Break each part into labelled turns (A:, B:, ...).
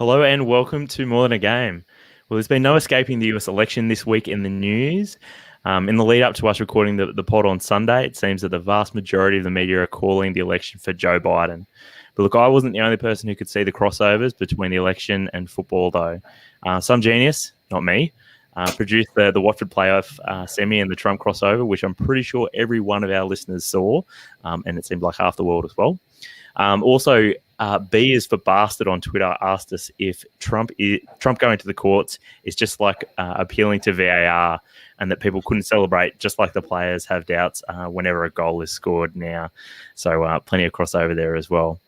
A: Hello and welcome to More Than a Game. Well, there's been no escaping the US election this week in the news. In the lead up to us recording the pod on Sunday, it seems that the vast majority of the media are calling the election for Joe Biden. But look, I wasn't the only person who could see the crossovers between the election and football, though. Some genius, not me, produced the Watford playoff semi and the Trump crossover, which I'm pretty sure every one of our listeners saw, and it seemed like half the world as well. Also, B is for Bastard on Twitter asked us if Trump going to the courts is just like appealing to VAR, and that people couldn't celebrate, just like the players have doubts whenever a goal is scored now. So plenty of crossover there as well.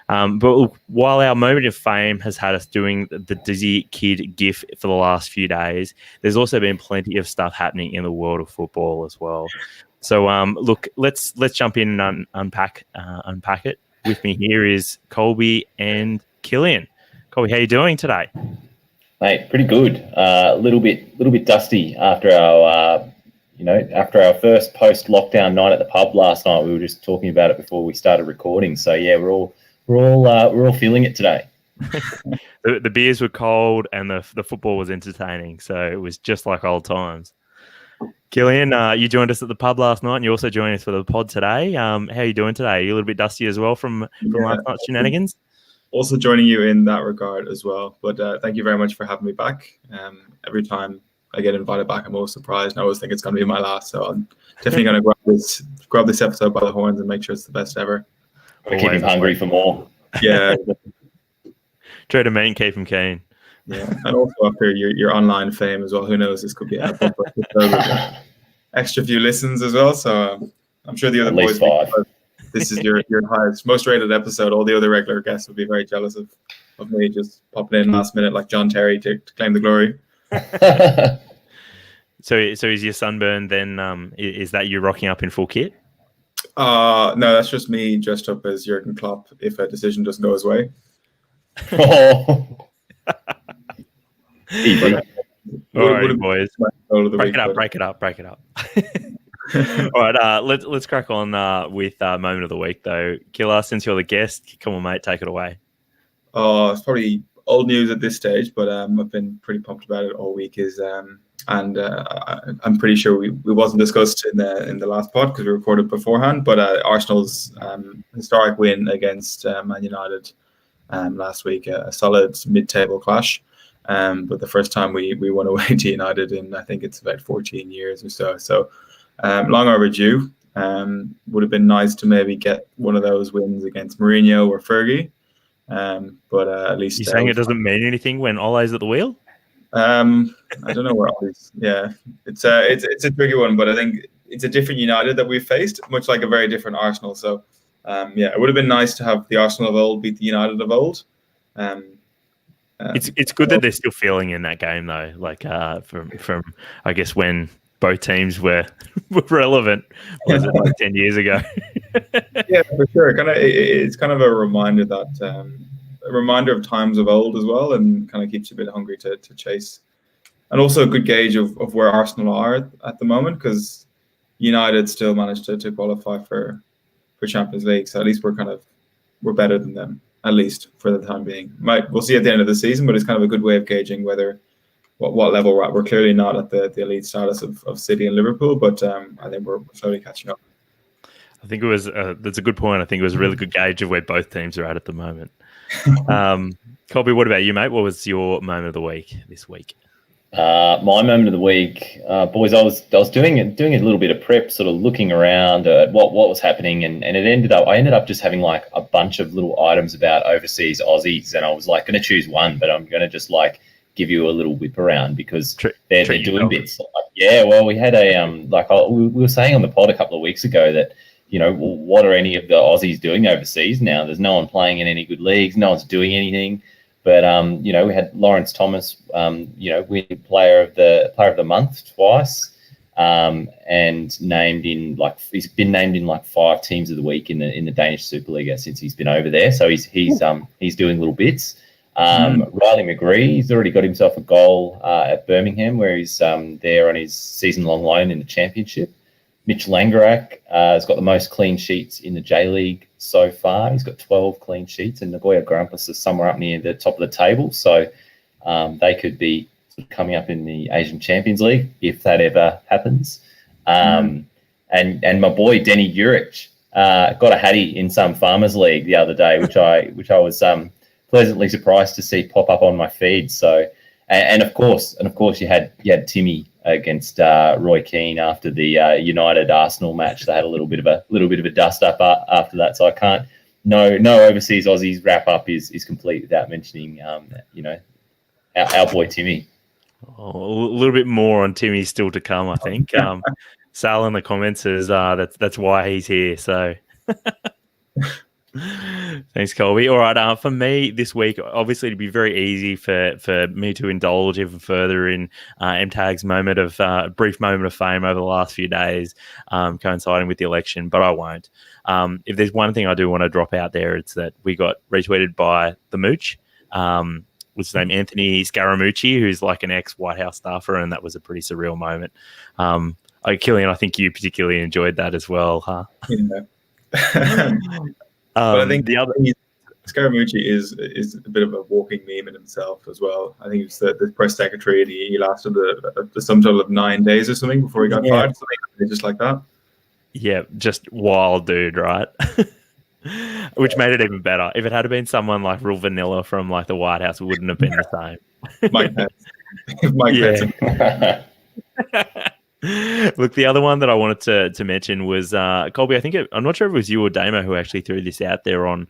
A: But while our moment of fame has had us doing the Dizzy Kid GIF for the last few days, there's also been plenty of stuff happening in the world of football as well. So look, let's jump in and unpack it. With me here is Colby and Killian. Colby, how are you doing today?
B: Mate, pretty good. A little bit dusty after our first post-lockdown night at the pub last night. We were just talking about it before we started recording. So yeah, we're all feeling it today.
A: The beers were cold and the football was entertaining. So it was just like old times. Killian, you joined us at the pub last night, and you also joined us for the pod today. How are you doing today? Are you a little bit dusty as well from last night's shenanigans?
C: Also joining you in that regard as well. But thank you very much for having me back. Every time I get invited back, I'm always surprised. I always think it's going to be my last. So I'm definitely going to grab this episode by the horns and make sure it's the best ever.
B: Keep him hungry for more.
C: Yeah.
A: Try to meet, keep him keen.
C: Yeah, and also after your online fame as well, who knows? This could be a bumper extra few listens as well. So I'm sure the other boys. This is your highest, most rated episode. All the other regular guests would be very jealous of me just popping in last minute like John Terry to claim the glory.
A: So is your sunburn then? Is that you rocking up in full kit?
C: No, that's just me dressed up as Jurgen Klopp if a decision doesn't go his way.
A: Oh. All right, boys. Break it up. All right, let's crack on with moment of the week, though. Killer, since you're the guest, come on, mate, take it away.
C: It's probably old news at this stage, but I've been pretty pumped about it all week. I'm pretty sure we wasn't discussed in the last pod because we recorded beforehand. But Arsenal's historic win against Man United last week, a solid mid-table clash. But the first time we won away to United in, I think it's about 14 years or so. So long overdue. Would have been nice to maybe get one of those wins against Mourinho or Fergie. But at least
A: you're saying it doesn't mean anything when Ole's at the wheel.
C: I don't know where Ole's. Yeah, it's a tricky one, but I think it's a different United that we've faced, much like a very different Arsenal. So it would have been nice to have the Arsenal of old beat the United of old.
A: It's good that they're still feeling in that game though. Like from I guess when both teams were relevant. Was it like 10 years ago?
C: Yeah, for sure. It's kind of a reminder that a reminder of times of old as well, and kind of keeps you a bit hungry to chase. And also a good gauge of where Arsenal are at the moment, because United still managed to qualify for Champions League. So at least we're better than them, at least for the time being. We'll see at the end of the season, but it's kind of a good way of gauging what level we're at. We're clearly not at the elite status of City and Liverpool, but I think we're slowly catching up.
A: I think it was that's a good point. I think it was a really good gauge of where both teams are at the moment. Colby, what about you, mate? What was your moment of the week this week?
B: My moment of the week, boys, I was doing a little bit of prep, sort of looking around at what was happening, and I ended up just having like a bunch of little items about overseas Aussies, and I was like going to choose one, but I'm going to just like give you a little whip around because they're doing bits. Well, we had we were saying on the pod a couple of weeks ago that, what are any of the Aussies doing overseas now? There's no one playing in any good leagues. No one's doing anything. But we had Lawrence Thomas, win player of the month twice, and he's been named in like 5 teams of the week in the Danish Superliga since he's been over there. So he's doing little bits. Riley McGree, he's already got himself a goal at Birmingham, where he's there on his season-long loan in the Championship. Mitch Langerak has got the most clean sheets in the J League so far. He's got 12 clean sheets, and Nagoya Grampus is somewhere up near the top of the table. So they could be sort of coming up in the Asian Champions League if that ever happens. And my boy Denny Juric got a hattie in some farmers league the other day, which I was pleasantly surprised to see pop up on my feed. So, and of course, you had Timmy against Roy Keane after the United Arsenal match. They had a little bit of a dust up after that. So I can't. No overseas Aussies wrap up is complete without mentioning our boy Timmy.
A: Oh, a little bit more on Timmy still to come, I think. Sal in the comments says that's why he's here. So thanks, Colby. All right, for me this week, obviously it'd be very easy for me to indulge even further in MTAG's brief moment of fame over the last few days, coinciding with the election, but I won't. If there's one thing I do want to drop out there, it's that we got retweeted by the Mooch. What's his name? Anthony Scaramucci, who's like an ex-White House staffer, and that was a pretty surreal moment. Killian, I think you particularly enjoyed that as well, huh?
C: Yeah. But I think Scaramucci is a bit of a walking meme in himself as well. I think he was the press secretary, and he lasted the sum total of 9 days or something before he got fired. Something just like that. Yeah,
A: just wild dude, right? Which made it even better. If it had been someone like real vanilla from like the White House, it wouldn't have been the same.
C: Mike Pence.
A: Look, the other one that I wanted to mention was Colby. I'm not sure if it was you or Damo who actually threw this out there on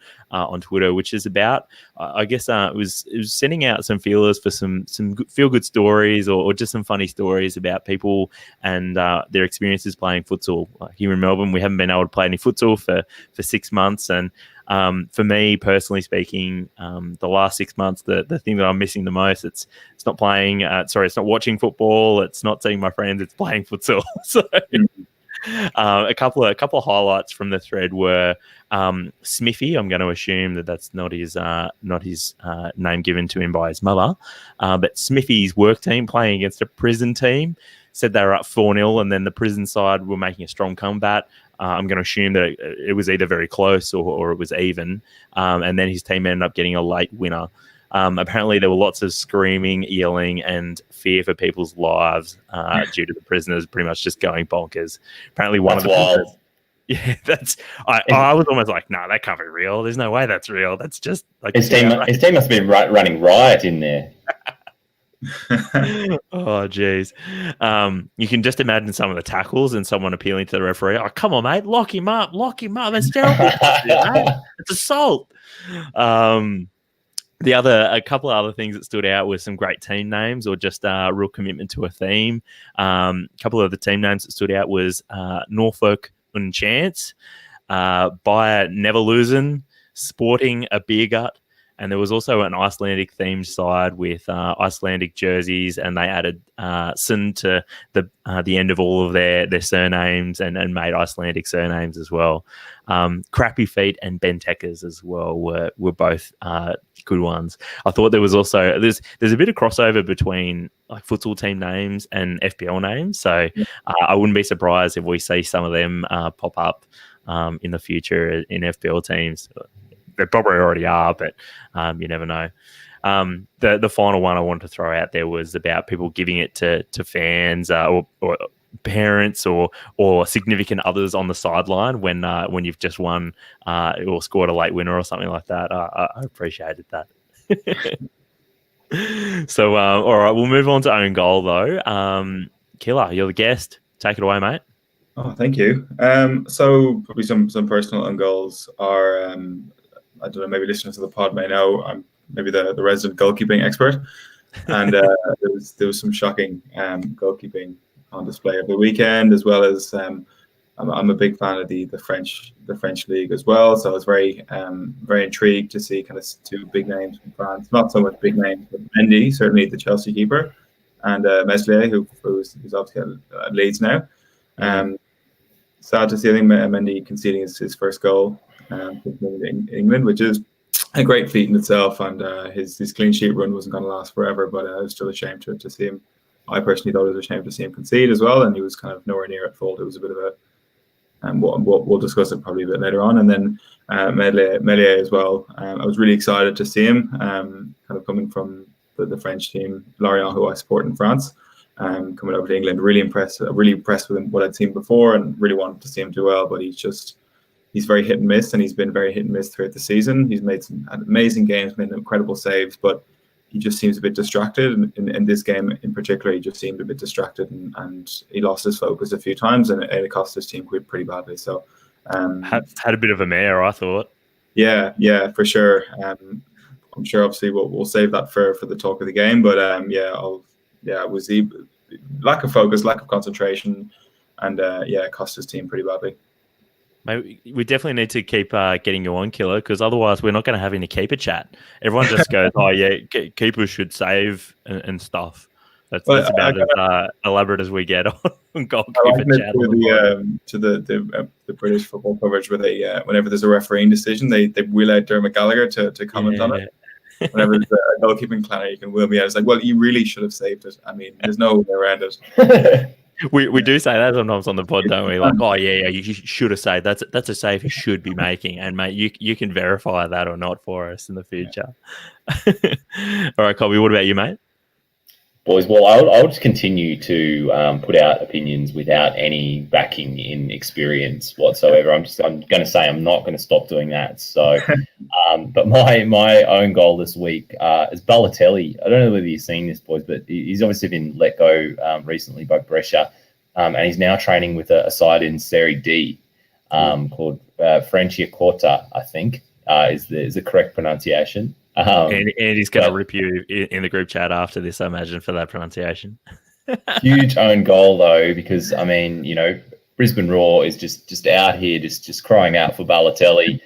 A: Twitter, which is about I guess it was sending out some feelers for some feel good stories or just some funny stories about people and their experiences playing futsal. Like here in Melbourne, we haven't been able to play any futsal for 6 months, and for me personally speaking, the last 6 months, the thing that I'm missing the most, it's not playing. It's not watching football. It's not seeing my friends. It's playing futsal. So, a couple of highlights from the thread were Smithy. I'm going to assume that's not his name given to him by his mother, but Smithy's work team playing against a prison team said they were up 4-0, and then the prison side were making a strong comeback. I'm going to assume that it was either very close or it was even. And then his team ended up getting a late winner. Apparently, there were lots of screaming, yelling, and fear for people's lives due to the prisoners pretty much just going bonkers. Apparently, one of the prisoners. Yeah, I was almost like, nah, that can't be real. There's no way that's real. That's just like
B: his team must have been running riot in there.
A: Oh, geez. You can just imagine some of the tackles and someone appealing to the referee. Oh, come on, mate. Lock him up. That's terrible. It's assault. A couple of other things that stood out were some great team names or just real commitment to a theme. A couple of the team names that stood out was Norfolk Unchance, Bayer Never Losing, Sporting a Beer Gut. And there was also an Icelandic themed side with Icelandic jerseys, and they added sin to the end of all of their surnames and made Icelandic surnames as well. Crappy Feet and Bentekers as well were both good ones. I thought there was also there's a bit of crossover between like futsal team names and FPL names, so I wouldn't be surprised if we see some of them pop up in the future in FPL teams. They probably already are, but you never know. The final one I wanted to throw out there was about people giving it to fans or parents or significant others on the sideline when you've just won or scored a late winner or something like that. I appreciated that. So, all right, we'll move on to own goal though. Killer, you're the guest. Take it away, mate.
C: Oh, thank you. So probably some personal own goals are. I don't know, maybe listeners of the pod may know I'm maybe the resident goalkeeping expert, and there was some shocking goalkeeping on display over the weekend, as well as I'm a big fan of the French league as well. So I was very intrigued to see kind of two big names from France, not so much big names, but Mendy, certainly the Chelsea keeper, and Meslier, who's obviously at Leeds now. Sad to see, I think Mendy conceding his first goal in England, which is a great feat in itself, and his clean sheet run wasn't going to last forever, but I was still ashamed to see him I personally thought it was a shame to see him concede as well, and he was kind of nowhere near at fault. It was a bit of a, and we'll discuss it probably a bit later on. And then Meslier as well. I was really excited to see him, kind of coming from the French team, Lorient, who I support in France, coming over to England. Really impressed with him, what I'd seen before, and really wanted to see him do well. But he's very hit and miss, and he's been very hit and miss throughout the season. He's made some amazing games, made incredible saves, but he just seems a bit distracted. In this game in particular, he just seemed a bit distracted, and he lost his focus a few times, and it cost his team pretty badly. So
A: had a bit of a mare, I thought.
C: Yeah, for sure. I'm sure obviously we'll save that for the talk of the game, but it was the lack of focus, lack of concentration, and it cost his team pretty badly.
A: Mate, we definitely need to keep getting you on, Killer, because otherwise we're not going to have any keeper chat. Everyone just goes, "Oh yeah, keepers should save and stuff." That's about as elaborate as we get on goalkeeper chat.
C: To the British football coverage, where they whenever there's a refereeing decision, they wheel out Dermot Gallagher to comment on it. Whenever there's a goalkeeping clanner, you can wheel me out. It's like, well, you really should have saved it. I mean, there's no way around it.
A: We do say that sometimes on the pod, don't we? Like, oh yeah, you should have saved. That's a save you should be making, and mate, you can verify that or not for us in the future. All right, Colby, what about you, mate?
B: Boys, well, I'll just continue to put out opinions without any backing in experience whatsoever. I'm going to say I'm not going to stop doing that. So, but my own goal this week is Balotelli. I don't know whether you've seen this, boys, but he's obviously been let go recently by Brescia, and he's now training with a side in Serie D called Franciacorta, I think is the correct pronunciation.
A: And he's going to rip you in the group chat after this, I imagine, for that pronunciation.
B: Huge own goal, though, because, I mean, Brisbane Roar is just out here just crying out for Balotelli.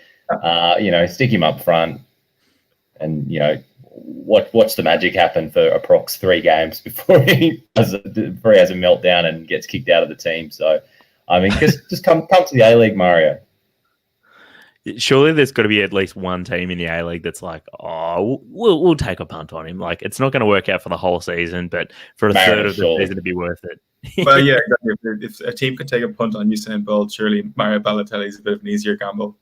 B: Stick him up front and, watch the magic happen for approx 3 games before he has a meltdown and gets kicked out of the team. So, I mean, just come to the A-League, Mario.
A: Surely there's got to be at least one team in the A-League that's like, oh, we'll take a punt on him. Like, it's not going to work out for the whole season, but for a third of the season, it'd be worth it.
C: Well, yeah, exactly. If a team could take a punt on Usain Bolt, surely Mario Balotelli is a bit of an easier gamble.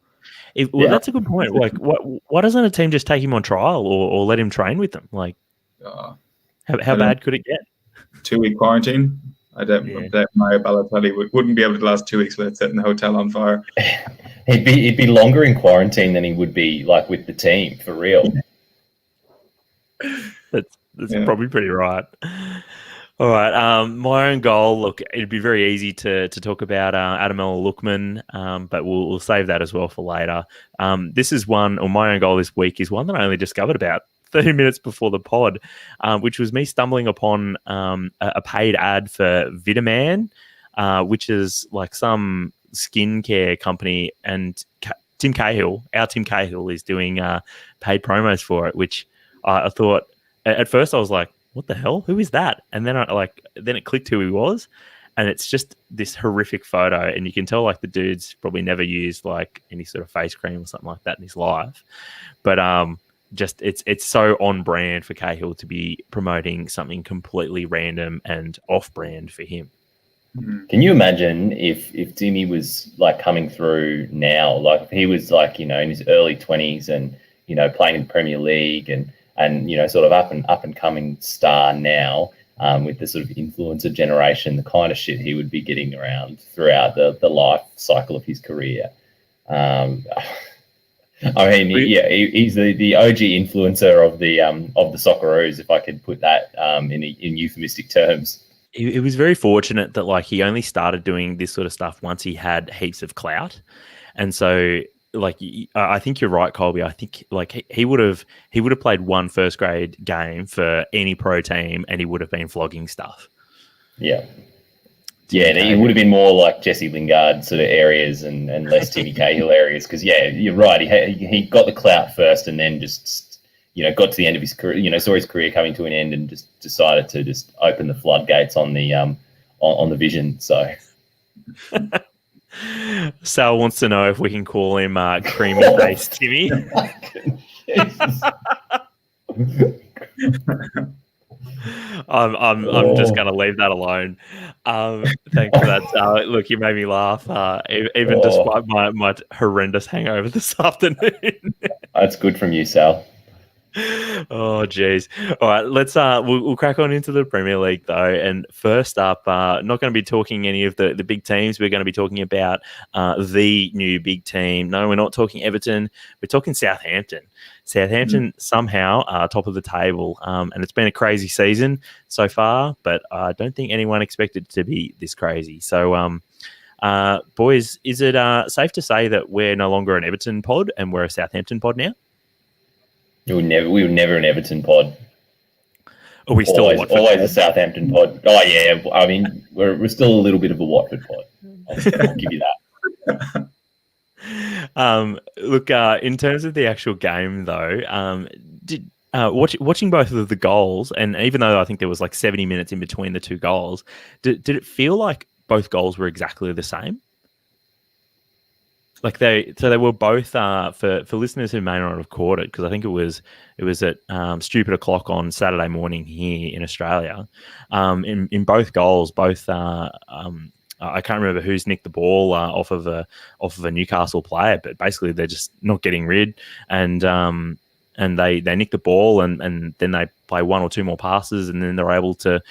A: That's a good point. Like, why doesn't a team just take him on trial or let him train with them? Like, how bad could it get?
C: 2-week quarantine. I doubt Mario Balotelli wouldn't be able to last 2 weeks without setting the hotel on fire.
B: He'd be longer in quarantine than he would be like with the team, for real.
A: That's probably pretty right. All right, my own goal. Look, it'd be very easy to talk about Adamel Lookman, but we'll save that as well for later. This is one, or my own goal this week is one that I only discovered about 30 minutes before the pod, which was me stumbling upon a paid ad for Vitaman, which is like some skincare company, and our Tim Cahill is doing paid promos for it, which I thought at first I was like, what the hell? Who is that? And then then it clicked who he was, and it's just this horrific photo, and you can tell like the dude's probably never used like any sort of face cream or something like that in his life, but just it's so on brand for Cahill to be promoting something completely random and off brand for him.
B: Can you imagine if Timmy was like coming through now, like if he was like, in his early 20s and, playing in the Premier League and sort of up and coming star now, with the sort of influencer generation, the kind of shit he would be getting around throughout the life cycle of his career. I mean, he's the OG influencer of the Socceroos, if I could put that in euphemistic terms.
A: He was very fortunate that like he only started doing this sort of stuff once he had heaps of clout, and so like I think you're right, Colby. I think like he would have played one first grade game for any pro team, and he would have been flogging stuff.
B: Yeah. Yeah, and it would have been more like Jesse Lingard sort of areas and less Timmy Cahill areas, because you're right. He got the clout first, and then just got to the end of his career. Saw his career coming to an end, and just decided to just open the floodgates on the on the vision. So
A: Sal wants to know if we can call him creamy face Timmy. I'm just going to leave that alone. Thanks for that, Sal. Look, you made me laugh, even despite my horrendous hangover this afternoon.
B: That's good from you, Sal.
A: Oh, geez. All right, let's we'll crack on into the Premier League though. And first up, not going to be talking any of the big teams. We're going to be talking about the new big team. No, we're not talking Everton. We're talking Southampton. Southampton somehow top of the table, and it's been a crazy season so far. But I don't think anyone expected it to be this crazy. So, boys, is it safe to say that we're no longer an Everton pod and we're a Southampton pod now?
B: We were never an Everton pod.
A: Are we still
B: always a Southampton pod? Oh yeah, I mean we're still a little bit of a Watford pod. I'll give you that.
A: Look, in terms of the actual game though, watching both of the goals, and even though I think there was like 70 minutes in between the two goals, did it feel like both goals were exactly the same? Like they were both for listeners who may not have caught it, because I think it was at stupid o'clock on Saturday morning here in Australia. In both goals, I can't remember who's nicked the ball off of a Newcastle player, but basically they're just not getting rid, and they nick the ball, and then they play one or two more passes, and then they're able to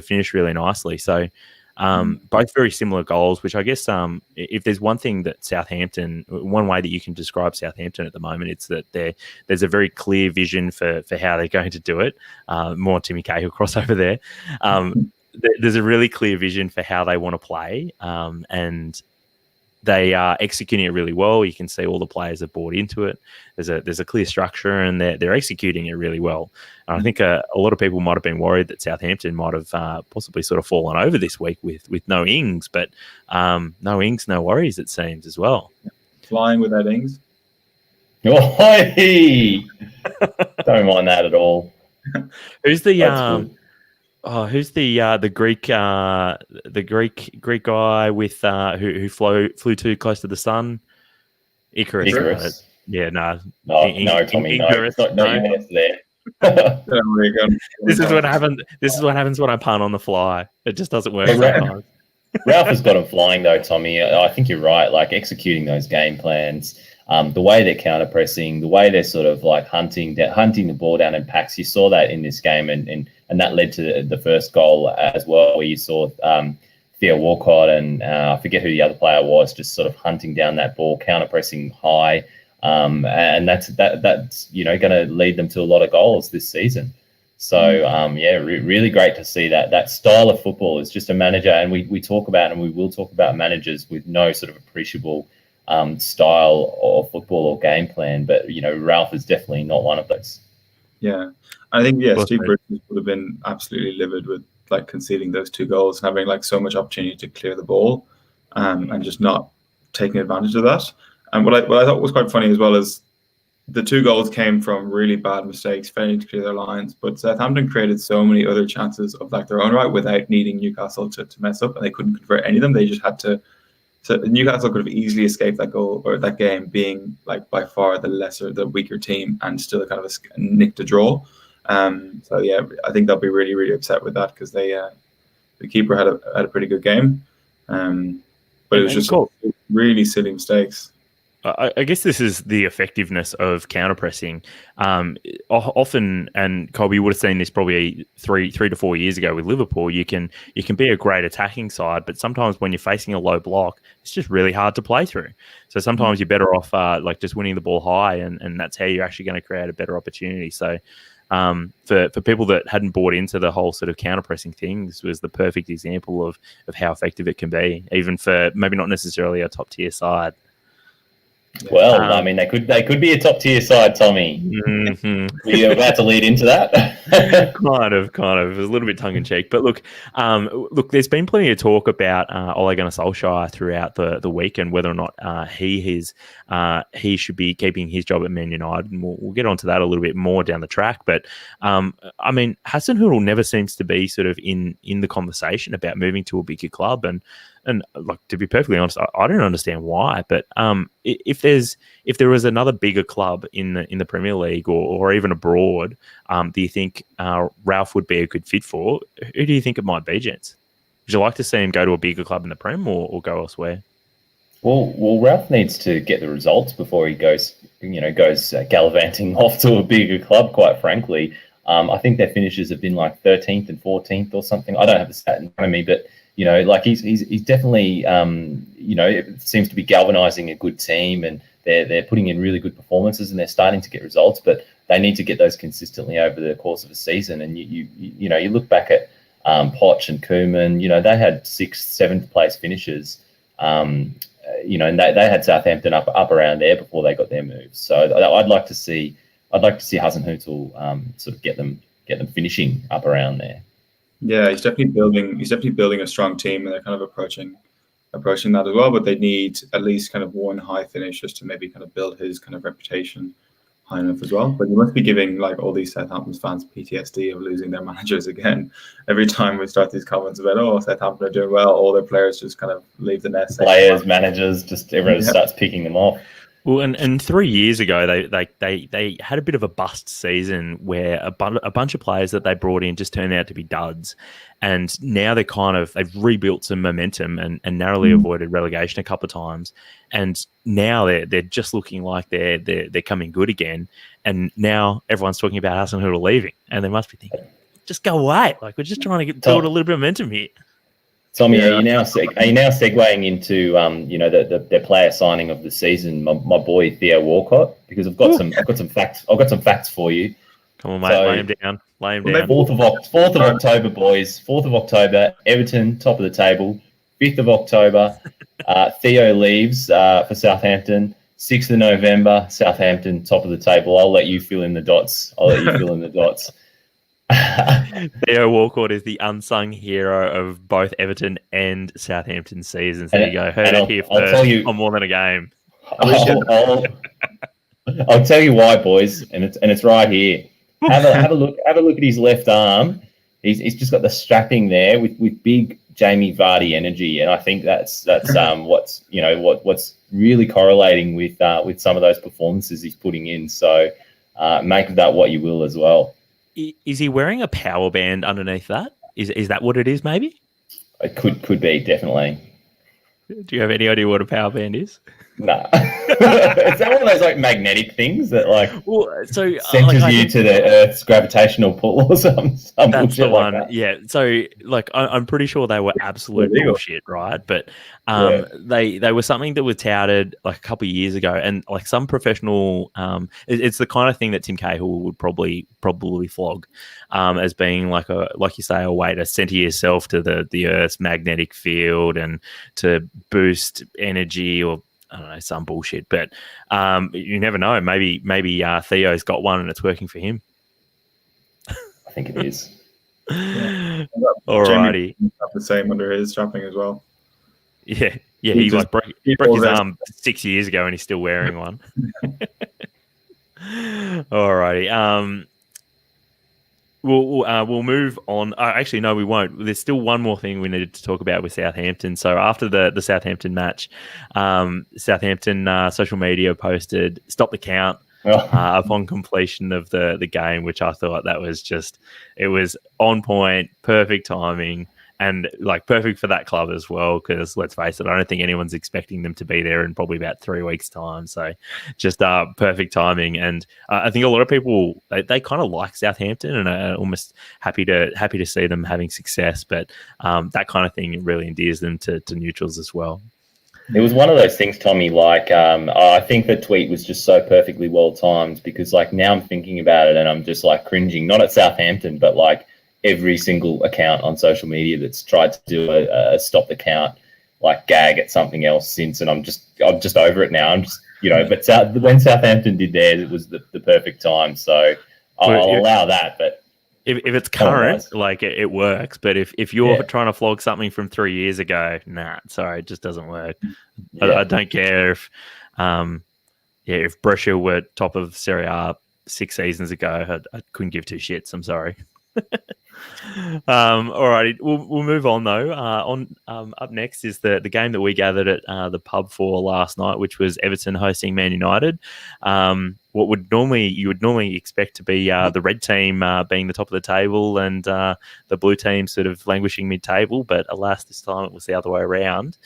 A: finish really nicely. So. Both very similar goals, which I guess if there's one thing that one way that you can describe Southampton at the moment, it's that there's a very clear vision for how they're going to do it. More Timmy Cahill crossover there. There's a really clear vision for how they want to play, and they are executing it really well. You can see all the players have bought into it. There's a clear structure, and they're executing it really well. And I think a lot of people might have been worried that Southampton might have possibly sort of fallen over this week with no Ings, but no Ings, no worries, it seems, as well.
C: Flying without Ings.
B: Oh, don't mind that at all.
A: Who's the Greek guy with who flew too close to the sun? Icarus. Yeah, no,
B: Tommie, no, it's not your hands there.
A: This is what happens. This is what happens when I pun on the fly. It just doesn't work sometimes.
B: Ralph has got him flying though, Tommie. I think you're right. Like executing those game plans, the way they're counter pressing, the way they're sort of like hunting the ball down in packs. You saw that in this game, and that led to the first goal as well, where you saw Theo Walcott and I forget who the other player was, just sort of hunting down that ball, counter pressing high, and that's going to lead them to a lot of goals this season. So really great to see that style of football. Is just a manager, and we talk about, and we will talk about managers with no sort of appreciable style of football or game plan, but Ralph is definitely not one of those.
C: Yeah, I think Steve Bruce would have been absolutely livid with like conceding those two goals, having like so much opportunity to clear the ball, and just not taking advantage of that. And what I thought was quite funny as well is the two goals came from really bad mistakes, failing to clear their lines. But Southampton created so many other chances of like their own right without needing Newcastle to mess up, and they couldn't convert any of them. They just had to. So Newcastle could have easily escaped that goal or that game, being like by far the weaker team, and still kind of nicked a draw. So yeah, I think they'll be really, really upset with that, because the keeper had a pretty good game, but it was just really silly mistakes.
A: I guess this is the effectiveness of counter-pressing. Often, and Colby, you would have seen this probably three to 4 years ago with Liverpool, you can be a great attacking side, but sometimes when you're facing a low block, it's just really hard to play through. So sometimes you're better off like just winning the ball high, and that's how you're actually going to create a better opportunity. So for people that hadn't bought into the whole sort of counter-pressing thing, this was the perfect example of how effective it can be, even for maybe not necessarily a top-tier side.
B: Well, I mean, they could be a top tier side, Tommie.
A: Mm-hmm.
B: We're about to lead into that.
A: kind of. It was a little bit tongue in cheek, but look, there's been plenty of talk about Ole Gunnar Solskjaer throughout the week, and whether or not he should be keeping his job at Man United, and we'll get onto that a little bit more down the track. But I mean, Hasenhüttl never seems to be sort of in the conversation about moving to a bigger club, and like, to be perfectly honest, I don't understand why. But if there was another bigger club in the Premier League or even abroad, do you think think Ralph would be a good fit for. Who do you think it might be, gents? Would you like to see him go to a bigger club in the Prem or go elsewhere?
B: Well, Ralph needs to get the results before he goes gallivanting off to a bigger club. Quite frankly, I think their finishes have been like 13th and 14th or something. I don't have the stat in front of me, but like he's definitely it seems to be galvanizing a good team, and they're putting in really good performances, and they're starting to get results, but they need to get those consistently over the course of a season. And you look back at Poch and Koeman, they had 6th, 7th place finishes. And they had Southampton up around there before they got their moves. So I'd like to see Hasenhüttl sort of get them finishing up around there.
C: Yeah, he's definitely building a strong team, and they're kind of approaching that as well. But they need at least kind of one high finish just to maybe kind of build his kind of reputation high enough as well. But you must be giving like all these Southampton fans PTSD of losing their managers again. Every time we start these comments about Southampton are doing well, all their players just kind of leave the nest.
B: Players, managers, just everyone starts picking them off.
A: Well, and 3 years ago, they had a bit of a bust season where a bunch of players that they brought in just turned out to be duds, and now they've rebuilt some momentum and narrowly avoided relegation a couple of times, and now they're just looking like they're coming good again, and now everyone's talking about Hasenhüttl leaving, and they must be thinking, just go away, like we're just trying to build a little bit of momentum here.
B: Tommie, are you now segueing into their player signing of the season, my boy Theo Walcott? Because I've got some facts for you.
A: Come on, mate, lay him down.
B: 4th of October, boys. 4th of October, Everton top of the table. 5th of October, Theo leaves for Southampton. 6th of November, Southampton top of the table. I'll let you fill in the dots.
A: Theo Walcott is the unsung hero of both Everton and Southampton seasons. There you go. Heard it here first on More Than a Game.
B: I'll tell you why, boys, and it's right here. Have a look at his left arm. He's just got the strapping there with big Jamie Vardy energy, and I think that's what's really correlating with some of those performances he's putting in. So make of that what you will as well.
A: Is he wearing a power band underneath that? Is that what it is, maybe?
B: It could be, definitely.
A: Do you have any idea what a power band is?
B: No. Is that one of those like magnetic things that centers you to the Earth's gravitational pull or something?
A: That's the one. Like that. Yeah. So I'm pretty sure they were absolute bullshit, right? But they were something that was touted like a couple of years ago, and like some professional, it's the kind of thing that Tim Cahill would probably flog as being like you say, a way to center yourself to the Earth's magnetic field and to boost energy or I don't know, some bullshit, but you never know. Maybe Theo's got one and it's working for him.
B: I think it is.
C: Yeah.
A: Alrighty.
C: The same under his strapping as well.
A: Yeah. He broke his arm 6 years ago and he's still wearing one. Alrighty. We'll move on. Actually, no, we won't. There's still one more thing we needed to talk about with Southampton. So after the Southampton match, Southampton social media posted "Stop the count" upon completion of the game, which I thought it was on point, perfect timing, and like perfect for that club as well. Because let's face it, I don't think anyone's expecting them to be there in probably about 3 weeks' time. So just perfect timing, and I think a lot of people they kind of like Southampton and are almost happy to see them having success. But that kind of thing really endears them to neutrals as well.
B: It was one of those things, Tommie, like I think the tweet was just so perfectly well timed because like now I'm thinking about it and I'm just like cringing, not at Southampton, but like every single account on social media that's tried to do a stop the count, like gag at something else since, and I'm just over it now. I'm just, but when Southampton did theirs, it was the perfect time. So I'll allow that, but
A: if it's current, like it works. But if you're trying to flog something from 3 years ago, nah, sorry, it just doesn't work. Yeah. I don't care if Brescia were top of Serie A 6 seasons ago, I couldn't give two shits. I'm sorry. All righty, we'll move on though. Up next is the game that we gathered at the pub for last night, which was Everton hosting Man United. what you would normally expect to be the red team being the top of the table and the blue team sort of languishing mid-table, but alas, this time it was the other way around.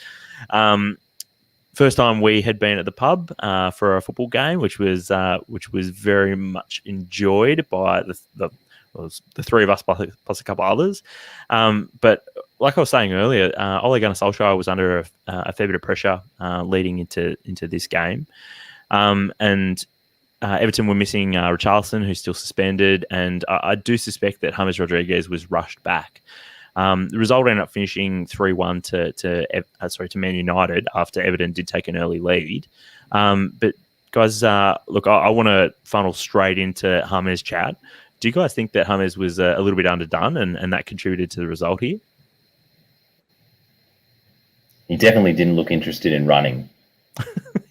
A: First time we had been at the pub for a football game, which was very much enjoyed by the three of us plus a couple others. But like I was saying earlier, Ole Gunnar Solskjaer was under a fair bit of pressure leading into this game. And Everton were missing Richarlison, who's still suspended, and I do suspect that James Rodriguez was rushed back. The result ended up finishing 3-1 to Man United after Everton did take an early lead. But guys, look, I want to funnel straight into James' chat. Do you guys think that James was a little bit underdone and that contributed to the result here?
B: He definitely didn't look interested in running.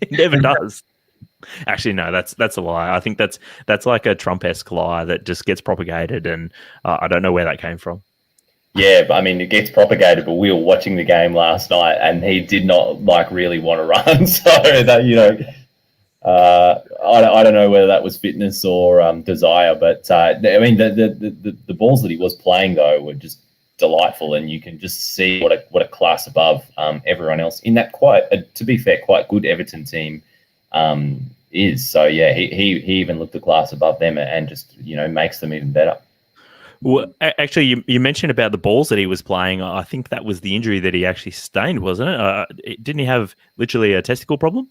A: He never does. Actually, no, that's a lie. I think that's like a Trump-esque lie that just gets propagated, and I don't know where that came from.
B: Yeah, but I mean, it gets propagated, but we were watching the game last night and he did not really want to run. So that, I don't know whether that was fitness or desire, but I mean, the balls that he was playing though were just delightful, and you can just see what a class above everyone else in that to be fair, quite good Everton team is. So yeah, he even looked a class above them and just makes them even better.
A: Well, actually, you mentioned about the balls that he was playing. I think that was the injury that he actually sustained, wasn't it? Didn't he have literally a testicle problem?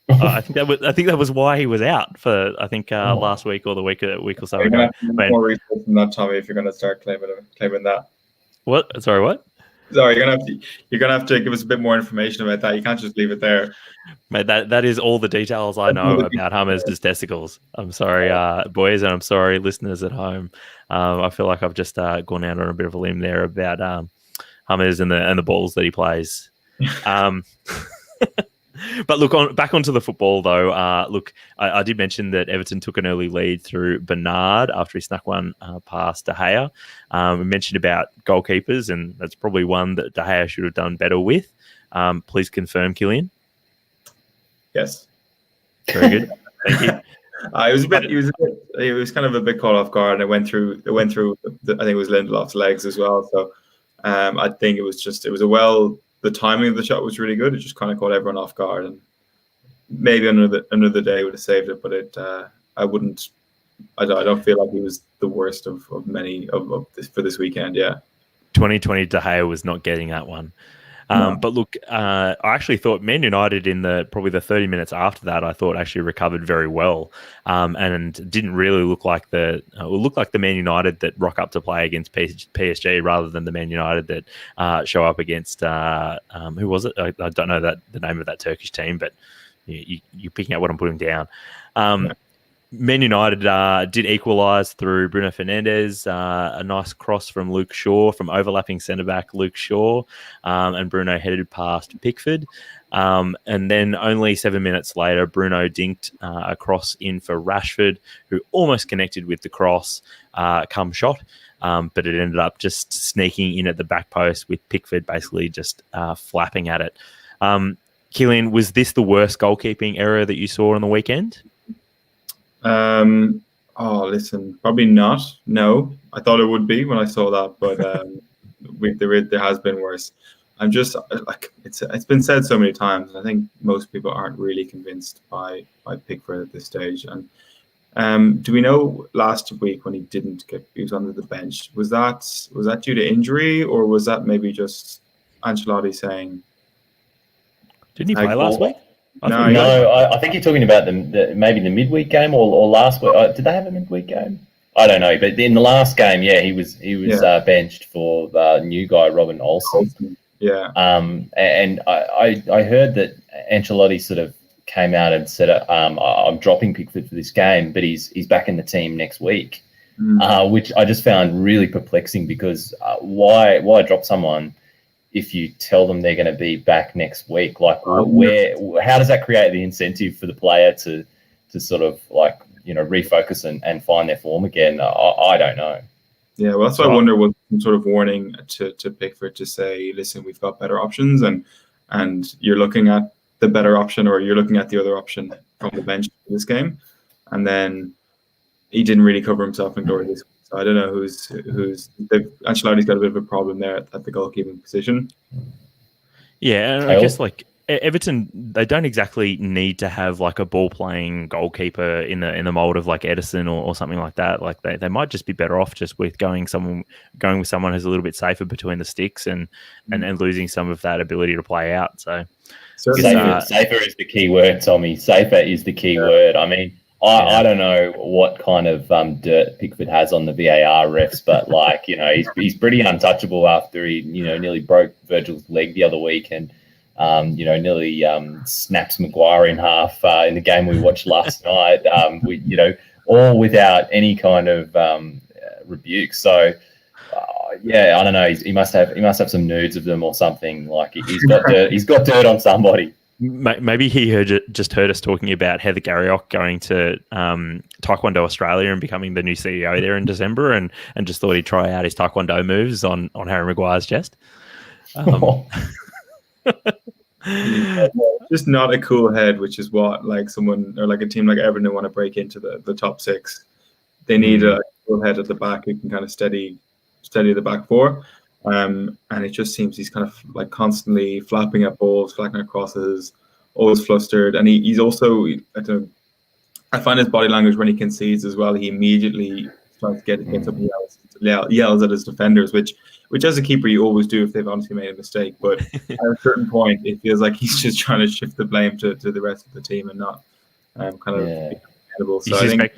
A: I think that was why he was out for last week or the week or so
C: You're
A: ago.
C: gonna have to do more research than that, Tommie, if you're going to start claiming that.
A: What? Sorry, what?
C: Sorry, you're gonna have to give us a bit more information about that. You can't just leave it there.
A: Mate, that is all the details I know about James' testicles. I'm sorry, boys, and I'm sorry, listeners at home. I feel like I've just gone out on a bit of a limb there about James and the balls that he plays. But look, back onto the football though. I did mention that Everton took an early lead through Bernard after he snuck one past De Gea. We mentioned about goalkeepers, and that's probably one that De Gea should have done better with. Please confirm, Killian.
C: Yes.
A: Very good. Thank you.
C: He was kind of a bit caught off guard, and it went through. I think it was Lindelof's legs as well. So I think the timing of the shot was really good. It just kind of caught everyone off guard, and maybe another day would have saved it. But I don't feel like he was the worst of many of this for this weekend. Yeah,
A: 2020 De Gea was not getting that one. No. But look, I actually thought Man United in probably the 30 minutes after that, I thought actually recovered very well, and didn't really look like the Man United that rock up to play against PSG rather than the Man United that show up against who was it? I don't know the name of that Turkish team, but you're picking out what I'm putting down. Yeah. Man United did equalise through Bruno Fernandes, a nice cross from Luke Shaw, from overlapping centre-back Luke Shaw, and Bruno headed past Pickford. And then only 7 minutes later, Bruno dinked a cross in for Rashford, who almost connected with the cross come shot, but it ended up just sneaking in at the back post with Pickford basically just flapping at it. Killian, was this the worst goalkeeping error that you saw on the weekend?
C: Listen, probably not. No, I thought it would be when I saw that, but there has been worse. I'm just like it's been said so many times. I think most people aren't really convinced by Pickford at this stage. And do we know last week when he was under the bench? Was that due to injury, or was that maybe just Ancelotti saying?
A: Didn't he play last week?
B: I think you're talking about maybe the midweek game or last week. Did they have a midweek game? I don't know, but in the last game, yeah, he was benched for the new guy Robin Olsen.
C: Yeah.
B: And I heard that Ancelotti sort of came out and said, "I'm dropping Pickford for this game, but he's back in the team next week," which I just found really perplexing because why drop someone if you tell them they're going to be back next week? Like, how does that create the incentive for the player to sort of refocus and find their form again? I don't know.
C: Yeah, well, that's why I wonder what some sort of warning to Pickford to say, listen, we've got better options, and you're looking at the better option, or you're looking at the other option from the bench for this game. and then he didn't really cover himself in glory this week. So I don't know who's. Ancelotti's got a bit of a problem there at the goalkeeping position.
A: Yeah, and I guess like Everton, they don't exactly need to have like a ball playing goalkeeper in the mold of like Edison or something like that. Like they might just be better off just with going with someone who's a little bit safer between the sticks and losing some of that ability to play out. So
B: safer is the key word, Tommie. Safer is the key word. I mean, I don't know what kind of dirt Pickford has on the VAR refs, but like, he's pretty untouchable after he nearly broke Virgil's leg the other week and nearly snaps Maguire in half in the game we watched last night. All without any kind of rebuke. So I don't know. He must have some nudes of them or something. Like he's got dirt. He's got dirt on somebody.
A: Maybe he just heard us talking about Heather Garriock going to Taekwondo Australia and becoming the new CEO there in December, and just thought he'd try out his Taekwondo moves on Harry Maguire's chest.
C: Just not a cool head, which is what like someone or like a team like Everton want to break into the top six. They need a cool head at the back who can kind of steady the back four. And it just seems he's kind of like constantly flapping at balls, flapping at crosses, always flustered. And he's also, I find his body language when he concedes as well, he immediately starts to get up and yells at his defenders, which as a keeper you always do if they've obviously made a mistake. But at a certain point, it feels like he's just trying to shift the blame to the rest of the team and not kind of incredible. So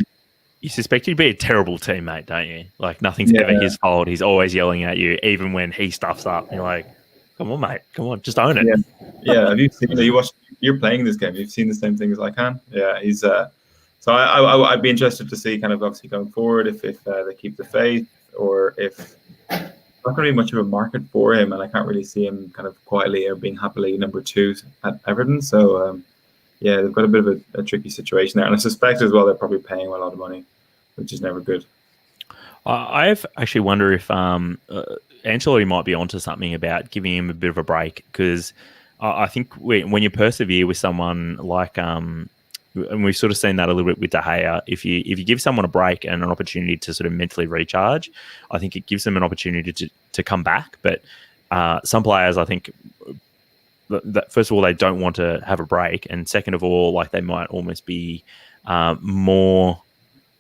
A: you suspect he'd be a terrible teammate, don't you? Like nothing's ever his fault. He's always yelling at you, even when he stuffs up. You're like, come on, mate, come on, just own it.
C: Yeah. Have you seen? You're playing this game. You've seen the same thing as I can. Yeah, he's. So I'd be interested to see kind of obviously going forward if they keep the faith or if not going to be much of a market for him, and I can't really see him kind of quietly or being happily number 2 at Everton. So. They've got a bit of a tricky situation there. And I suspect as well they're probably paying him a lot of money, which is never good.
A: I've actually wonder if Ancelotti might be onto something about giving him a bit of a break, because I think when you persevere with someone like, and we've sort of seen that a little bit with De Gea, if you give someone a break and an opportunity to sort of mentally recharge, I think it gives them an opportunity to come back. But some players, I think, that first of all, they don't want to have a break, and second of all, like they might almost be more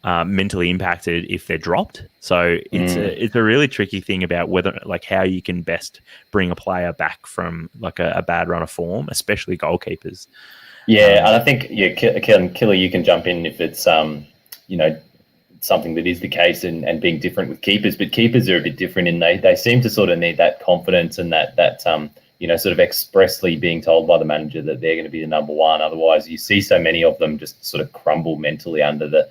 A: mentally impacted if they're dropped. So it's a really tricky thing about whether like how you can best bring a player back from like a bad run of form, especially goalkeepers.
B: Yeah, and I think Killer, you can jump in if it's something that is the case and being different with keepers, but keepers are a bit different in they seem to sort of need that confidence and that sort of expressly being told by the manager that they're going to be the number one. Otherwise, you see so many of them just sort of crumble mentally under the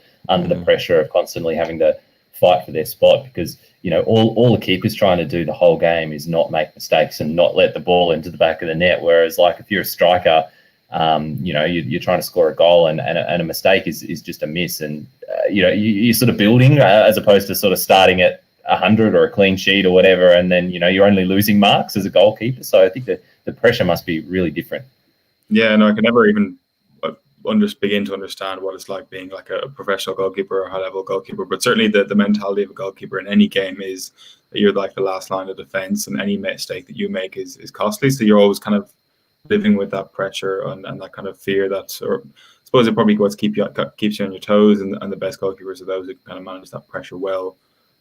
B: pressure of constantly having to fight for their spot, because all the keeper's trying to do the whole game is not make mistakes and not let the ball into the back of the net. Whereas, like if you're a striker, you're trying to score a goal and a mistake is just a miss, and you're sort of building as opposed to sort of starting at 100 or a clean sheet or whatever, and then you're only losing marks as a goalkeeper. So I think that the pressure must be really different.
C: Yeah, no, I can never even begin to understand what it's like being like a professional goalkeeper or high-level goalkeeper. But certainly the mentality of a goalkeeper in any game is that you're like the last line of defense, and any mistake that you make is costly. So you're always kind of living with that pressure and that kind of fear that, or I suppose it probably keeps you on your toes, and the best goalkeepers are those who kind of manage that pressure well.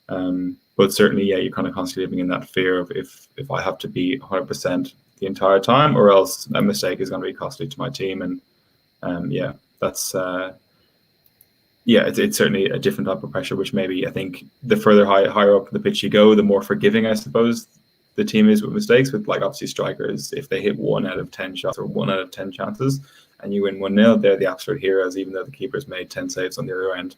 C: But certainly, you're kind of constantly living in that fear of if I have to be 100% the entire time, or else a mistake is going to be costly to my team. And that's it's certainly a different type of pressure, which maybe I think the further higher up the pitch you go, the more forgiving I suppose the team is with mistakes. With like obviously strikers, if they hit 1 out of 10 shots or 1 out of 10 chances and you win 1-0, they're the absolute heroes, even though the keeper's made 10 saves on the other end.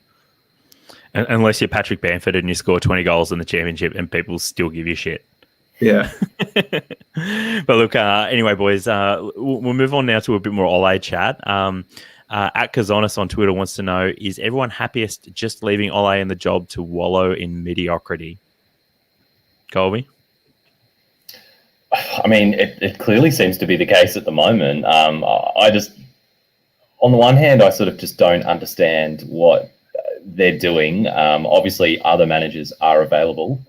A: Unless you're Patrick Bamford and you score 20 goals in the championship and people still give you shit.
C: Yeah.
A: But look, anyway, boys, we'll move on now to a bit more Ole chat. At Kazonis on Twitter wants to know, is everyone happiest just leaving Ole in the job to wallow in mediocrity? Colby?
B: I mean, it clearly seems to be the case at the moment. on the one hand, I sort of just don't understand what they're doing. Obviously, other managers are available,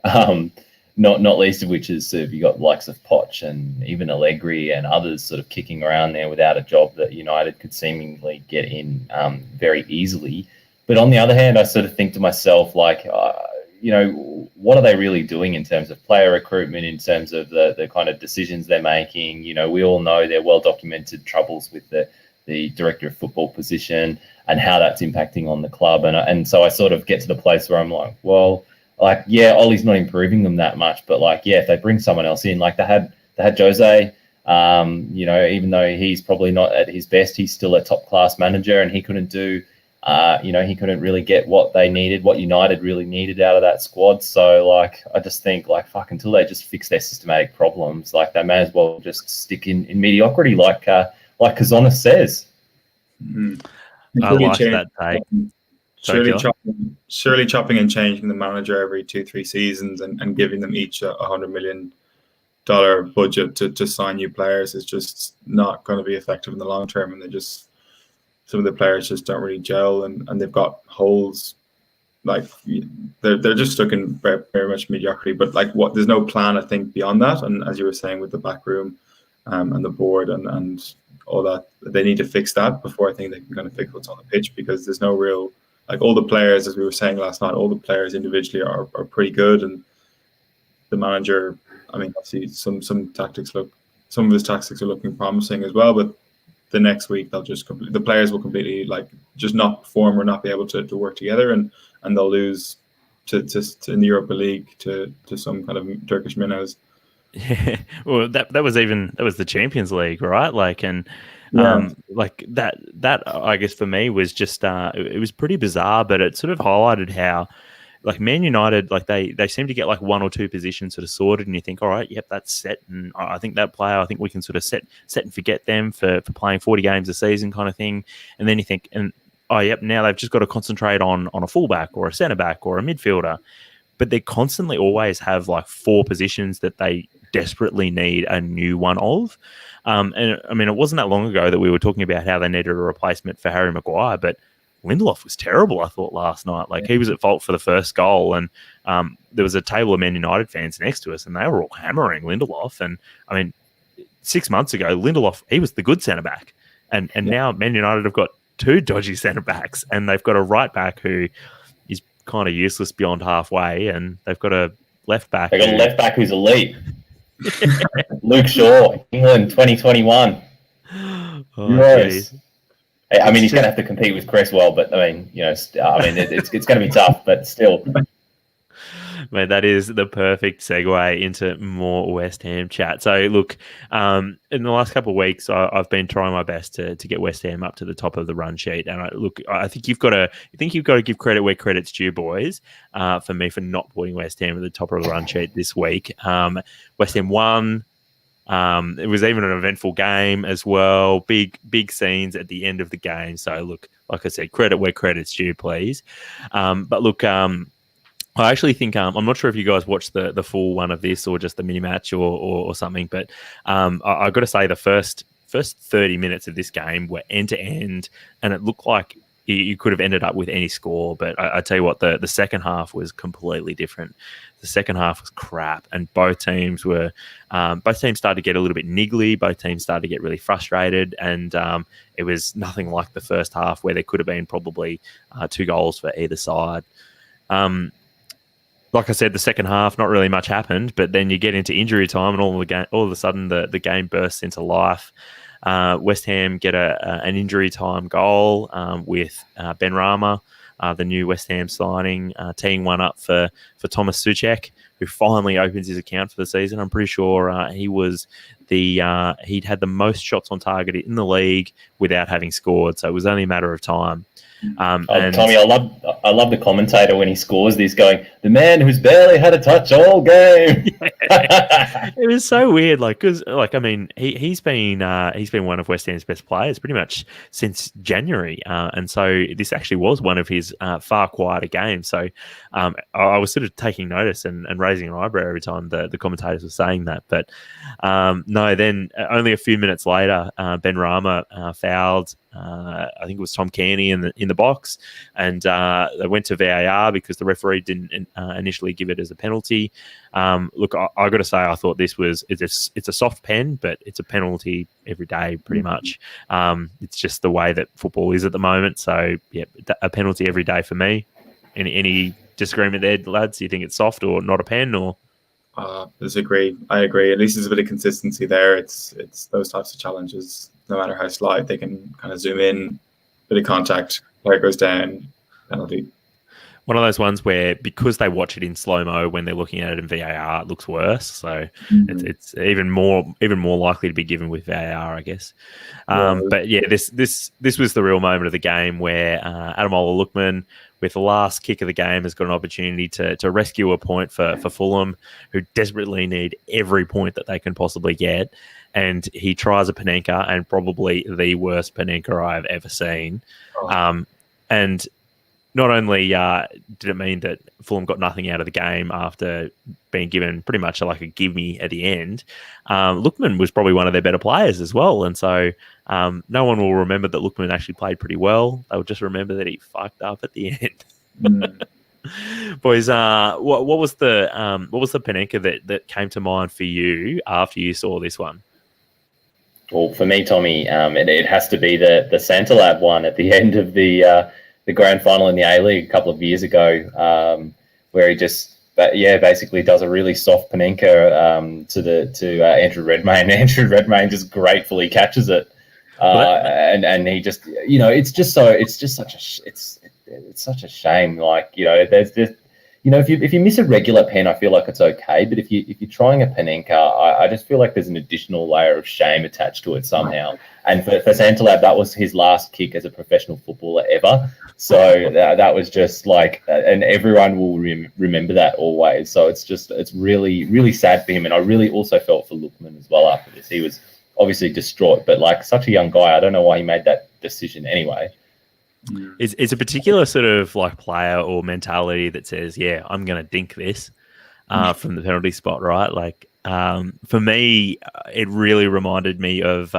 B: not least of which is sort of you got the likes of Poch and even Allegri and others sort of kicking around there without a job that United could seemingly get in very easily. But on the other hand, I sort of think to myself, like, what are they really doing in terms of player recruitment, in terms of the kind of decisions they're making? We all know their well-documented troubles with the director of football position and how that's impacting on the club. And so I sort of get to the place where I'm like, well, like, yeah, Ollie's not improving them that much, but like, yeah, if they bring someone else in, like they had Jose, even though he's probably not at his best, he's still a top class manager, and he couldn't do, he couldn't really get what they needed, what United really needed out of that squad. So like, I just think like, fuck, until they just fix their systematic problems, like they may as well just stick in mediocrity, like Kazonis says.
C: Mm-hmm.
A: I like that take.
C: Surely chopping and changing the manager every 2-3 seasons and giving them each $100 million budget to sign new players is just not going to be effective in the long term. And some of the players just don't really gel, and they've got holes. Like they're just stuck in very, very much mediocrity. But like, there's no plan, I think, beyond that. And as you were saying, with the back room and the board and all that, they need to fix that before I think they can kind of fix what's on the pitch, because there's no real, like, all the players, as we were saying last night, all the players individually are pretty good, and the manager, I mean, obviously some of his tactics are looking promising as well, but the next week the players will completely like just not perform or not be able to work together, and they'll lose to in the Europa League to some kind of Turkish minnows.
A: Yeah, well, that was the Champions League, right? Like, and like that I guess for me was just it was pretty bizarre, but it sort of highlighted how, like, Man United, like they seem to get like one or two positions sort of sorted, and you think, all right, yep, that's set, and I think that player, I think we can sort of set and forget them for playing 40 games a season kind of thing, and then you think, and oh, yep, now they've just got to concentrate on a fullback or a centre back or a midfielder, but they constantly always have like 4 positions that they desperately need a new one of. And I mean, it wasn't that long ago that we were talking about how they needed a replacement for Harry Maguire, but Lindelof was terrible, I thought, last night. Like, he was at fault for the first goal, and there was a table of Man United fans next to us, and they were all hammering Lindelof. And I mean, 6 months ago, Lindelof, he was the good centre back, and now Man United have got 2 dodgy centre backs, and they've got a right back who is kind of useless beyond halfway, and they've got a left back.
B: They've got a left back who's elite. Luke Shaw, England 2021. Yes. I mean, he's going to have to compete with Cresswell, but I mean, it's going to be tough, but still.
A: Mate, that is the perfect segue into more West Ham chat. So, look, in the last couple of weeks, I've been trying my best to get West Ham up to the top of the run sheet, and I think you've got to give credit where credit's due, boys. For me, for not putting West Ham at the top of the run sheet this week. West Ham won. It was even an eventful game as well. Big scenes at the end of the game. So, look, like I said, credit where credit's due, please. But look, I actually think I'm not sure if you guys watched the full one of this or just the mini match or something, but I got to say the first 30 minutes of this game were end to end, and it looked like you could have ended up with any score. But I tell you what, the second half was completely different. The second half was crap, and both teams started to get a little bit niggly. Both teams started to get really frustrated, and it was nothing like the first half where there could have been probably 2 goals for either side. Like I said, the second half, not really much happened, but then you get into injury time, and all of a sudden the game bursts into life. West Ham get an injury time goal with Ben Rama, the new West Ham signing, teeing one up for Thomas Souček, who finally opens his account for the season. I'm pretty sure he'd had the most shots on target in the league without having scored, so it was only a matter of time. And
B: Tommie, I love the commentator when he scores this, going, the man who's barely had a touch all game.
A: It was so weird, because I mean, he's been one of West Ham's best players pretty much since January, and so this actually was one of his far quieter games. So I was sort of taking notice and raising an eyebrow every time the commentators were saying that. But no, then only a few minutes later, Ben Rama fouled I think it was Tom Kearney in the box, and they went to VAR because the referee didn't initially give it as a penalty. Look, I got to say, I thought it's a soft pen, but it's a penalty every day, pretty much. It's just the way that football is at the moment. So yeah, a penalty every day for me. Any disagreement there, lads? Do you think it's soft or not a pen or?
C: Disagree. I agree. At least there's a bit of consistency there. It's those types of challenges, no matter how slight, they can kind of zoom in, bit of contact, player goes down, penalty.
A: One of those ones where because they watch it in slow-mo when they're looking at it in VAR, it looks worse. So it's even more likely to be given with VAR, I guess. But yeah, this was the real moment of the game where Ademola Lookman, with the last kick of the game, has got an opportunity to rescue a point for Fulham, who desperately need every point that they can possibly get. And he tries a Panenka, and probably the worst Panenka I've ever seen. And not only did it mean that Fulham got nothing out of the game after being given pretty much like a give-me at the end, Lookman was probably one of their better players as well. And so no one will remember that Lookman actually played pretty well. They'll just remember that he fucked up at the end. Boys, what was the Panenka that came to mind for you after you saw this one?
B: Well, for me, Tommie, it has to be the Santalab one at the end of the grand final in the A-League a couple of years ago, where he just basically does a really soft Panenka to Andrew Redmayne. Andrew Redmayne just gratefully catches it, and he just it's such a shame. Like, there's this. If you miss a regular pen, I feel like it's okay. But if you're trying a Panenka, I just feel like there's an additional layer of shame attached to it somehow. And for Santalab, that was his last kick as a professional footballer ever. So that was just like, and everyone will remember that always. So it's really, really sad for him. And I really also felt for Lookman as well after this. He was obviously distraught, but like such a young guy, I don't know why he made that decision anyway.
A: It's a particular sort of like player or mentality that says, yeah, I'm going to dink this from the penalty spot, right? Like for me, it really reminded me of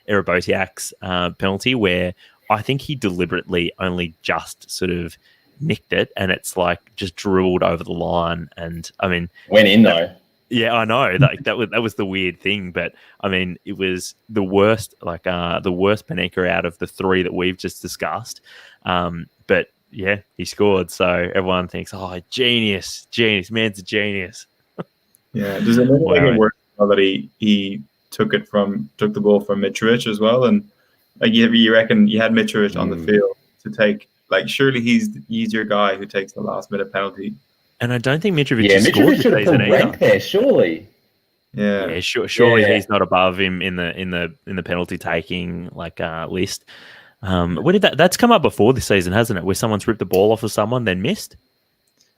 A: Erebotiak's penalty, where I think he deliberately only just sort of nicked it, and it's like just dribbled over the line. And I mean,
B: went in though.
A: Yeah, I know. Like that was the weird thing, but I mean, it was the worst Panenka out of the three that we've just discussed. But yeah, he scored, so everyone thinks, "Oh, genius, man's a genius."
C: Yeah, does it make it worse that he took the ball from Mitrovic as well, and like you reckon you had Mitrovic on the field to take, like, surely he's the easier guy who takes the last minute penalty.
A: And I don't think Mitrovic scored
B: should have put rank there, surely.
A: Yeah, surely he's not above him in the penalty taking list. Where did that's come up before this season, hasn't it? Where someone's ripped the ball off of someone then missed.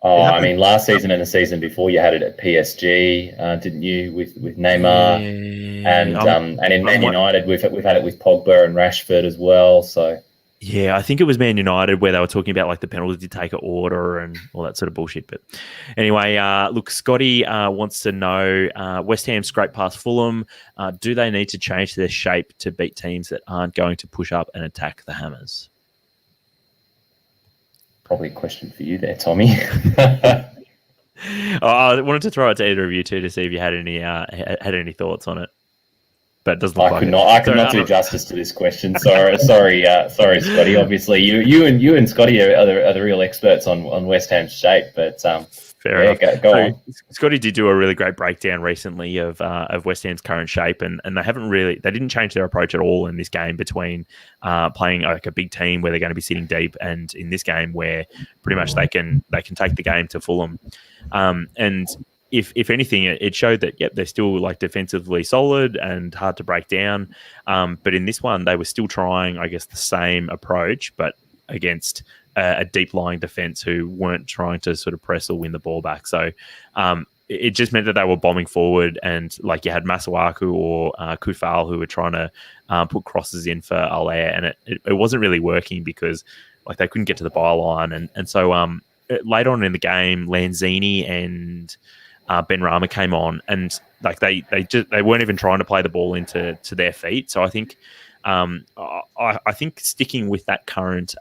B: Oh, I mean, last season and the season before, you had it at PSG, didn't you? With Neymar, and in Man United, we've had it with Pogba and Rashford as well. So.
A: Yeah, I think it was Man United where they were talking about like the penalty taker order and all that sort of bullshit. But anyway, look, Scotty wants to know, West Ham scraped past Fulham. Do they need to change their shape to beat teams that aren't going to push up and attack the Hammers?
B: Probably a question for you there, Tommie.
A: I wanted to throw it to either of you two to see if you had any thoughts on it. But it doesn't look
B: I could not do justice to this question. Sorry, Scotty. Obviously, you and Scotty are the real experts on West Ham's shape. But
A: fair enough. Go on. Scotty did do a really great breakdown recently of West Ham's current shape, and they didn't change their approach at all in this game between playing like a big team where they're going to be sitting deep, and in this game where pretty much they can take the game to Fulham, and. If anything, it showed that, they're still like defensively solid and hard to break down. But in this one, they were still trying, I guess, the same approach, but against a deep lying defense who weren't trying to sort of press or win the ball back. So it just meant that they were bombing forward, and like you had Masuaku or Kufal who were trying to put crosses in for Allaire, and it wasn't really working because like they couldn't get to the byline. And so later on in the game, Lanzini and Ben Rama came on, and like they weren't even trying to play the ball into their feet. So I think I think sticking with that current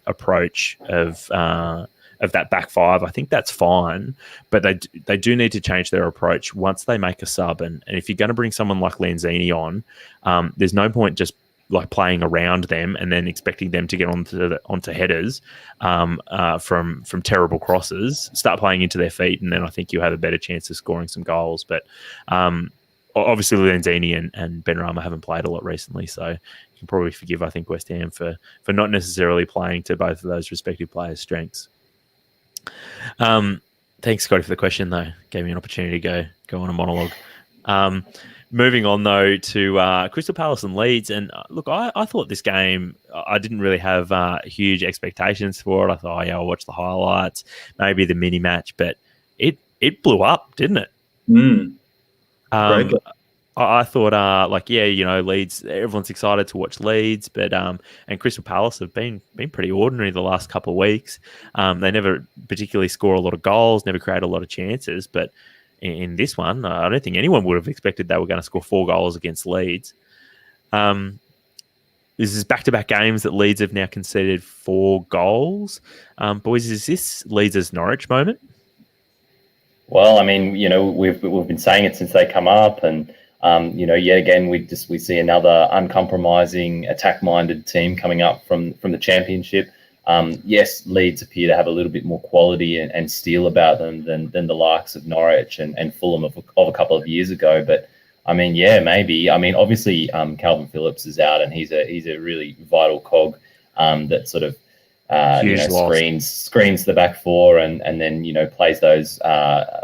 A: approach of that back five, I think that's fine. But they do need to change their approach once they make a sub. And if you're going to bring someone like Lanzini on, there's no point just like playing around them and then expecting them to get onto headers from terrible crosses. Start playing into their feet, and then I think you have a better chance of scoring some goals. But obviously, Lanzini and Benrahma haven't played a lot recently, so you can probably forgive, I think, West Ham for not necessarily playing to both of those respective players' strengths. Thanks, Scotty, for the question, though. Gave me an opportunity to go on a monologue. Moving on, though, to Crystal Palace and Leeds. And look, I thought this game, I didn't really have huge expectations for it. I thought, I'll watch the highlights, maybe the mini match, but it blew up, didn't it? I thought, Leeds, everyone's excited to watch Leeds, but and Crystal Palace have been pretty ordinary the last couple of weeks. They never particularly score a lot of goals, never create a lot of chances, but in this one, I don't think anyone would have expected they were going to score 4 goals against Leeds. This is back-to-back games that Leeds have now conceded 4 goals. Boys, is this Leeds' Norwich moment?
B: Well, I mean, we've been saying it since they come up, and yet again we see another uncompromising, attack-minded team coming up from the Championship. Yes, Leeds appear to have a little bit more quality and steel about them than the likes of Norwich and Fulham of a couple of years ago. But I mean, yeah, maybe. I mean, obviously, Calvin Phillips is out, and he's a really vital cog that sort of screens the back four and then plays those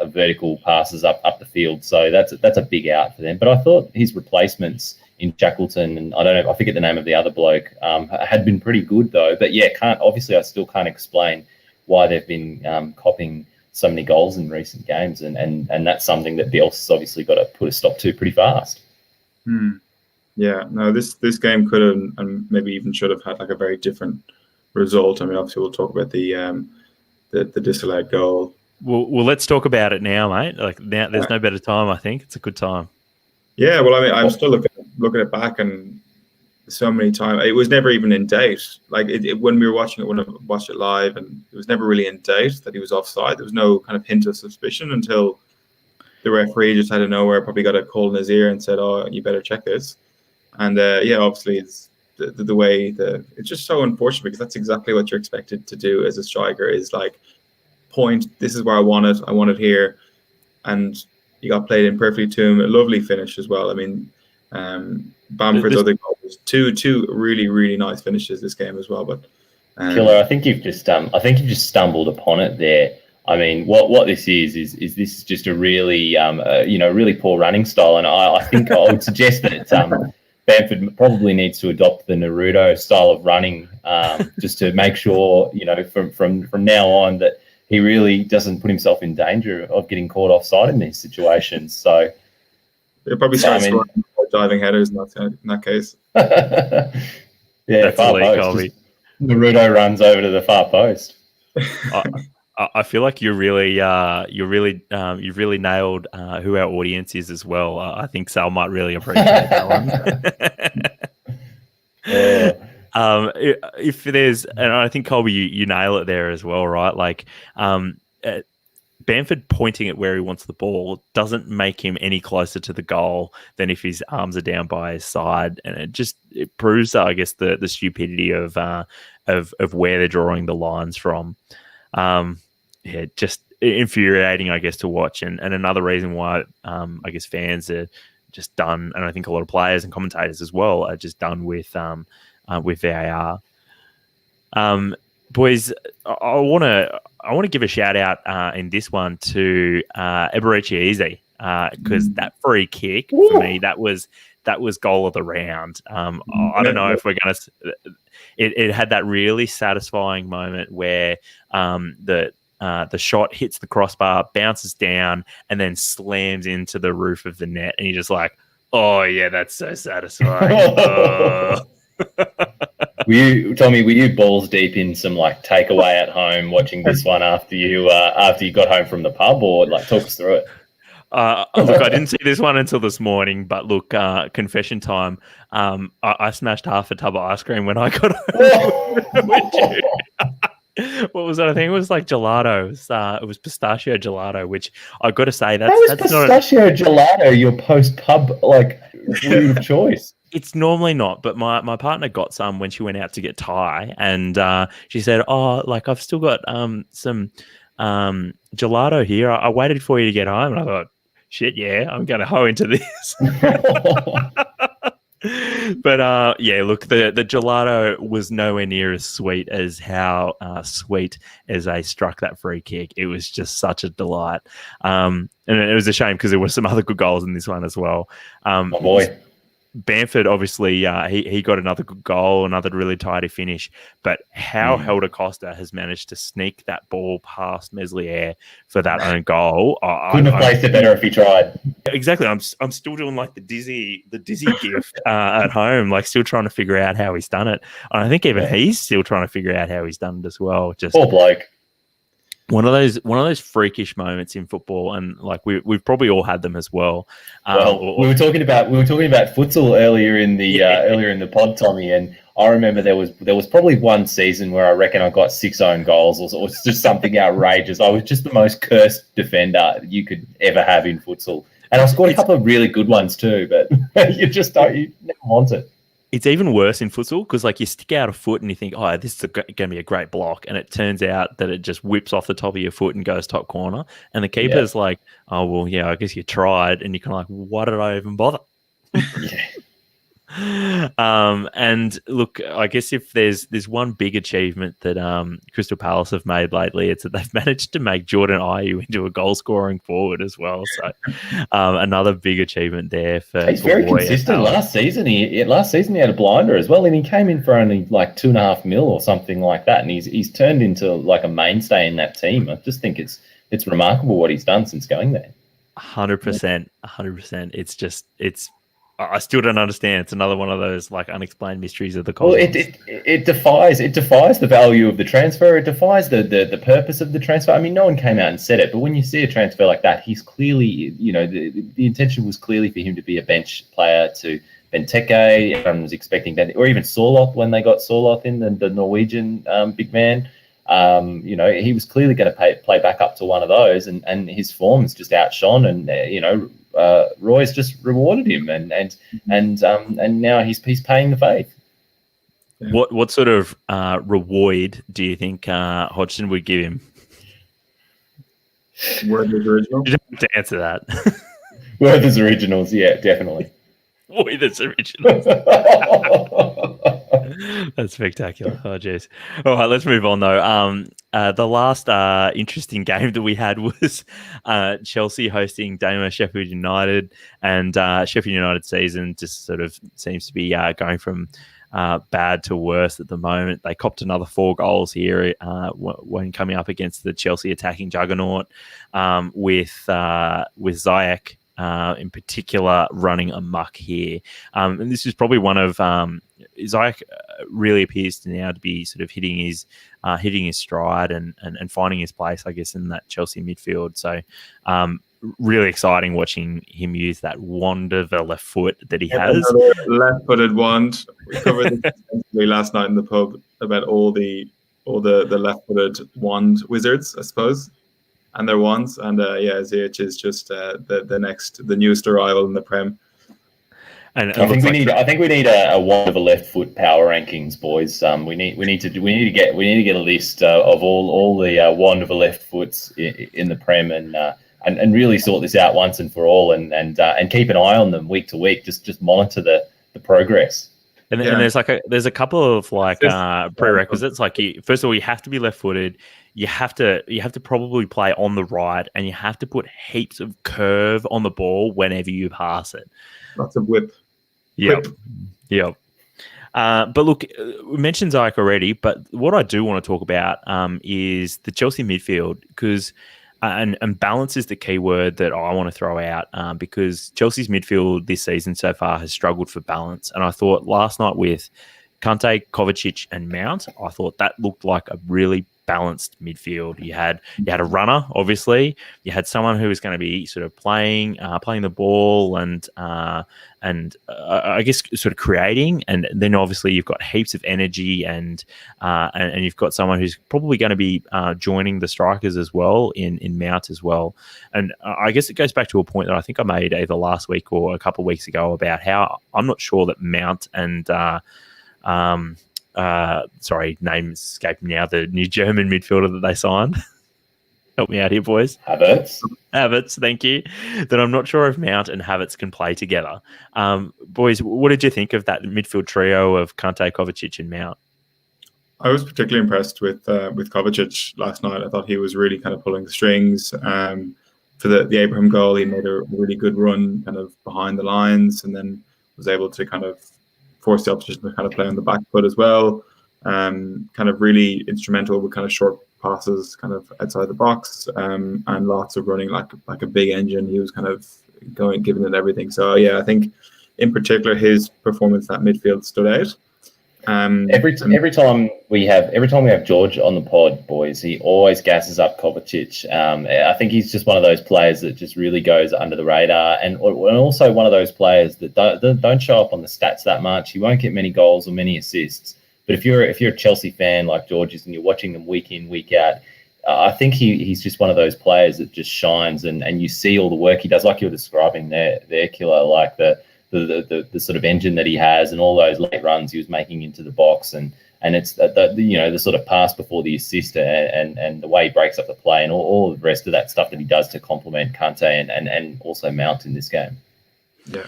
B: vertical passes up the field. So that's a big out for them. But I thought his replacements in Shackleton, and I forget the name of the other bloke, had been pretty good though. But yeah, I still can't explain why they've been copping so many goals in recent games, and that's something that Bielsa's obviously got to put a stop to pretty fast.
C: Yeah, no, this game could have and maybe even should have had like a very different result. I mean, obviously we'll talk about the disallowed goal.
A: Well, let's talk about it now, mate. Like now, there's no better time. I think it's a good time.
C: Yeah, well, I mean, I'm still looking it back, and so many times it was never even in doubt. Like when we were watching it, when I watched it live, and it was never really in doubt that he was offside. There was no kind of hint of suspicion until the referee just out of nowhere probably got a call in his ear and said, "Oh, you better check this." And obviously it's the way it's just so unfortunate, because that's exactly what you're expected to do as a striker, is like point, this is where I want it here, and he got played in perfectly to him. A lovely finish as well. I mean, Bamford's other goal was two really, really nice finishes this game as well. But
B: Killer, I think you've just stumbled upon it there. I mean, what this is this is just a really really poor running style, and I think I would suggest that Bamford probably needs to adopt the Naruto style of running, just to make sure from now on that he really doesn't put himself in danger of getting caught offside in these situations. So
C: he'll probably start scoring diving headers in that case.
B: Yeah, far post. Naruto runs over to the far post.
A: I feel like you've really nailed who our audience is as well. I think Sal might really appreciate that one. If there's, and I think Colby, you nail it there as well, right? Like Bamford pointing at where he wants the ball doesn't make him any closer to the goal than if his arms are down by his side, and it proves, I guess, the stupidity of where they're drawing the lines from. Just infuriating, I guess, to watch, and another reason why I guess fans are just done, and I think a lot of players and commentators as well are just done with VAR. Boys, I want to give a shout out in this one to Eberechi because that free kick for me, that was goal of the round. I don't know if we're going to. It had that really satisfying moment where the shot hits the crossbar, bounces down, and then slams into the roof of the net, and you're just like, "Oh yeah, that's so satisfying."
B: Tommie, were you balls deep in some like takeaway at home watching this one after you got home from the pub, or like talk us through it?
A: Look, I didn't see this one until this morning, but look, confession time. I smashed half a tub of ice cream when I got home with you. What was that? I think it was like gelato. It was pistachio gelato, which I got to say that's
B: pistachio gelato your post pub like food of choice.
A: It's normally not, but my partner got some when she went out to get Thai, and she said, "Oh, like I've still got some gelato here. I waited for you to get home." And I thought, "Shit, yeah, I'm going to hoe into this." But yeah, look, the gelato was nowhere near as sweet as how sweet as they struck that free kick. It was just such a delight, and it was a shame because there were some other good goals in this one as well.
B: Oh boy.
A: Bamford, obviously, he got another good goal, another really tidy finish. But how Helder Costa has managed to sneak that ball past Meslier for that own goal.
B: Couldn't have placed it better if he tried.
A: Exactly. I'm still doing like the dizzy gif at home, like still trying to figure out how he's done it. And I think even he's still trying to figure out how he's done it as well. Just
B: poor bloke.
A: One of those freakish moments in football, and like we've probably all had them as well.
B: We were talking about futsal earlier in the pod, Tommie, and I remember there was probably one season where I reckon I got 6 own goals, or it's just something outrageous. I was just the most cursed defender you could ever have in futsal, and I scored a couple of really good ones too. But you never want it.
A: It's even worse in futsal because, like, you stick out a foot and you think, "Oh, this is going to be a great block," and it turns out that it just whips off the top of your foot and goes top corner. And the keeper's like, "Oh, well, yeah, I guess you tried," and you're kind of like, "Why did I even bother?"
B: Yeah.
A: And look, I guess if there's one big achievement that Crystal Palace have made lately, it's that they've managed to make Jordan Ayew into a goal scoring forward as well. So another big achievement there for.
B: He's very consistent. Last season he had a blinder as well, and he came in for only like $2.5 million or something like that, and he's turned into like a mainstay in that team. I just think it's remarkable what he's done since going there.
A: 100%. It's. I still don't understand. It's another one of those like unexplained mysteries of the cosmos.
B: Well, it defies the value of the transfer. It defies the purpose of the transfer. I mean, no one came out and said it, but when you see a transfer like that, he's clearly, the intention was clearly for him to be a bench player to Benteke. Everyone was expecting that, or even Sorloth when they got Sorloth in, the Norwegian big man. He was clearly going to play back up to one of those, and his form's just outshone, and Roy's just rewarded him, and now he's paying the faith.
A: Yeah. What sort of reward do you think Hodgson would give him?
C: Werther's original.
A: You don't have to answer that.
B: Werther's originals, yeah, definitely.
A: Werther's originals. That's spectacular. Oh, jeez. All right, let's move on, though. The last interesting game that we had was Chelsea hosting Damo Sheffield United, and Sheffield United's season just sort of seems to be going from bad to worse at the moment. They copped another 4 goals here when coming up against the Chelsea attacking juggernaut with Ziyech in particular running amok here. And this is probably one of Ziyech really appears to now to be sort of hitting his stride and finding his place, I guess, in that Chelsea midfield. So really exciting watching him use that wand of a left foot that he has.
C: Left-footed wand. We covered this extensively last night in the pub about all the left-footed wand wizards, I suppose, and their wands. And Ziyech is just the newest arrival in the Prem.
B: And I think we need a wand of a left foot power rankings, boys. We need to get a list of all the wand of a left foots in the Prem and really sort this out once and for all and keep an eye on them week to week. Just monitor the progress.
A: And there's a couple of prerequisites. Like first of all, you have to be left footed. You have to probably play on the right, and you have to put heaps of curve on the ball whenever you pass it.
C: Lots of whip.
A: Yep. But look, we mentioned Ziyech already, but what I do want to talk about is the Chelsea midfield, because and balance is the key word that I want to throw out because Chelsea's midfield this season so far has struggled for balance. And I thought last night with Kante, Kovacic and Mount, I thought that looked like a really balanced midfield. You had a runner, obviously. You had someone who was going to be sort of playing the ball and I guess sort of creating, and then obviously you've got heaps of energy and you've got someone who's probably going to be joining the strikers as well in Mount as well. And I guess it goes back to a point that I think I made either last week or a couple of weeks ago about how I'm not sure that Mount and sorry, name's escaping now, the new German midfielder that they signed. Help me out here, boys. Havertz, thank you. That I'm not sure if Mount and Havertz can play together. Boys, what did you think of that midfield trio of Kante, Kovacic and Mount?
C: I was particularly impressed with Kovacic last night. I thought he was really kind of pulling the strings. For the Abraham goal, he made a really good run kind of behind the lines and then was able to kind of force the opposition to kind of play on the back foot as well. Kind of really instrumental with kind of short passes kind of outside the box and lots of running like a big engine. He was kind of giving it everything. So yeah, I think in particular his performance at midfield stood out.
B: Every time we have George on the pod, boys, he always gasses up Kovacic. I think he's just one of those players that just really goes under the radar, and also one of those players that don't show up on the stats that much. He won't get many goals or many assists. But if you're a Chelsea fan like George is and you're watching them week in, week out, I think he's just one of those players that just shines, and you see all the work he does, like you were describing there, Killer, like the sort of engine that he has and all those late runs he was making into the box, and it's the sort of pass before the assist and the way he breaks up the play and all the rest of that stuff that he does to complement Kante and also Mount in this game.
C: Yeah,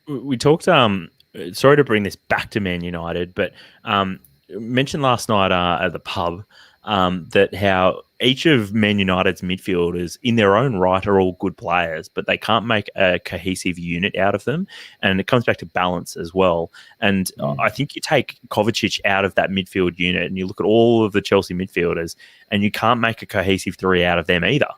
A: we talked. Sorry to bring this back to Man United, but mentioned last night at the pub that how each of Man United's midfielders in their own right are all good players, but they can't make a cohesive unit out of them. And it comes back to balance as well. And I think you take Kovacic out of that midfield unit and you look at all of the Chelsea midfielders and you can't make a cohesive three out of them either.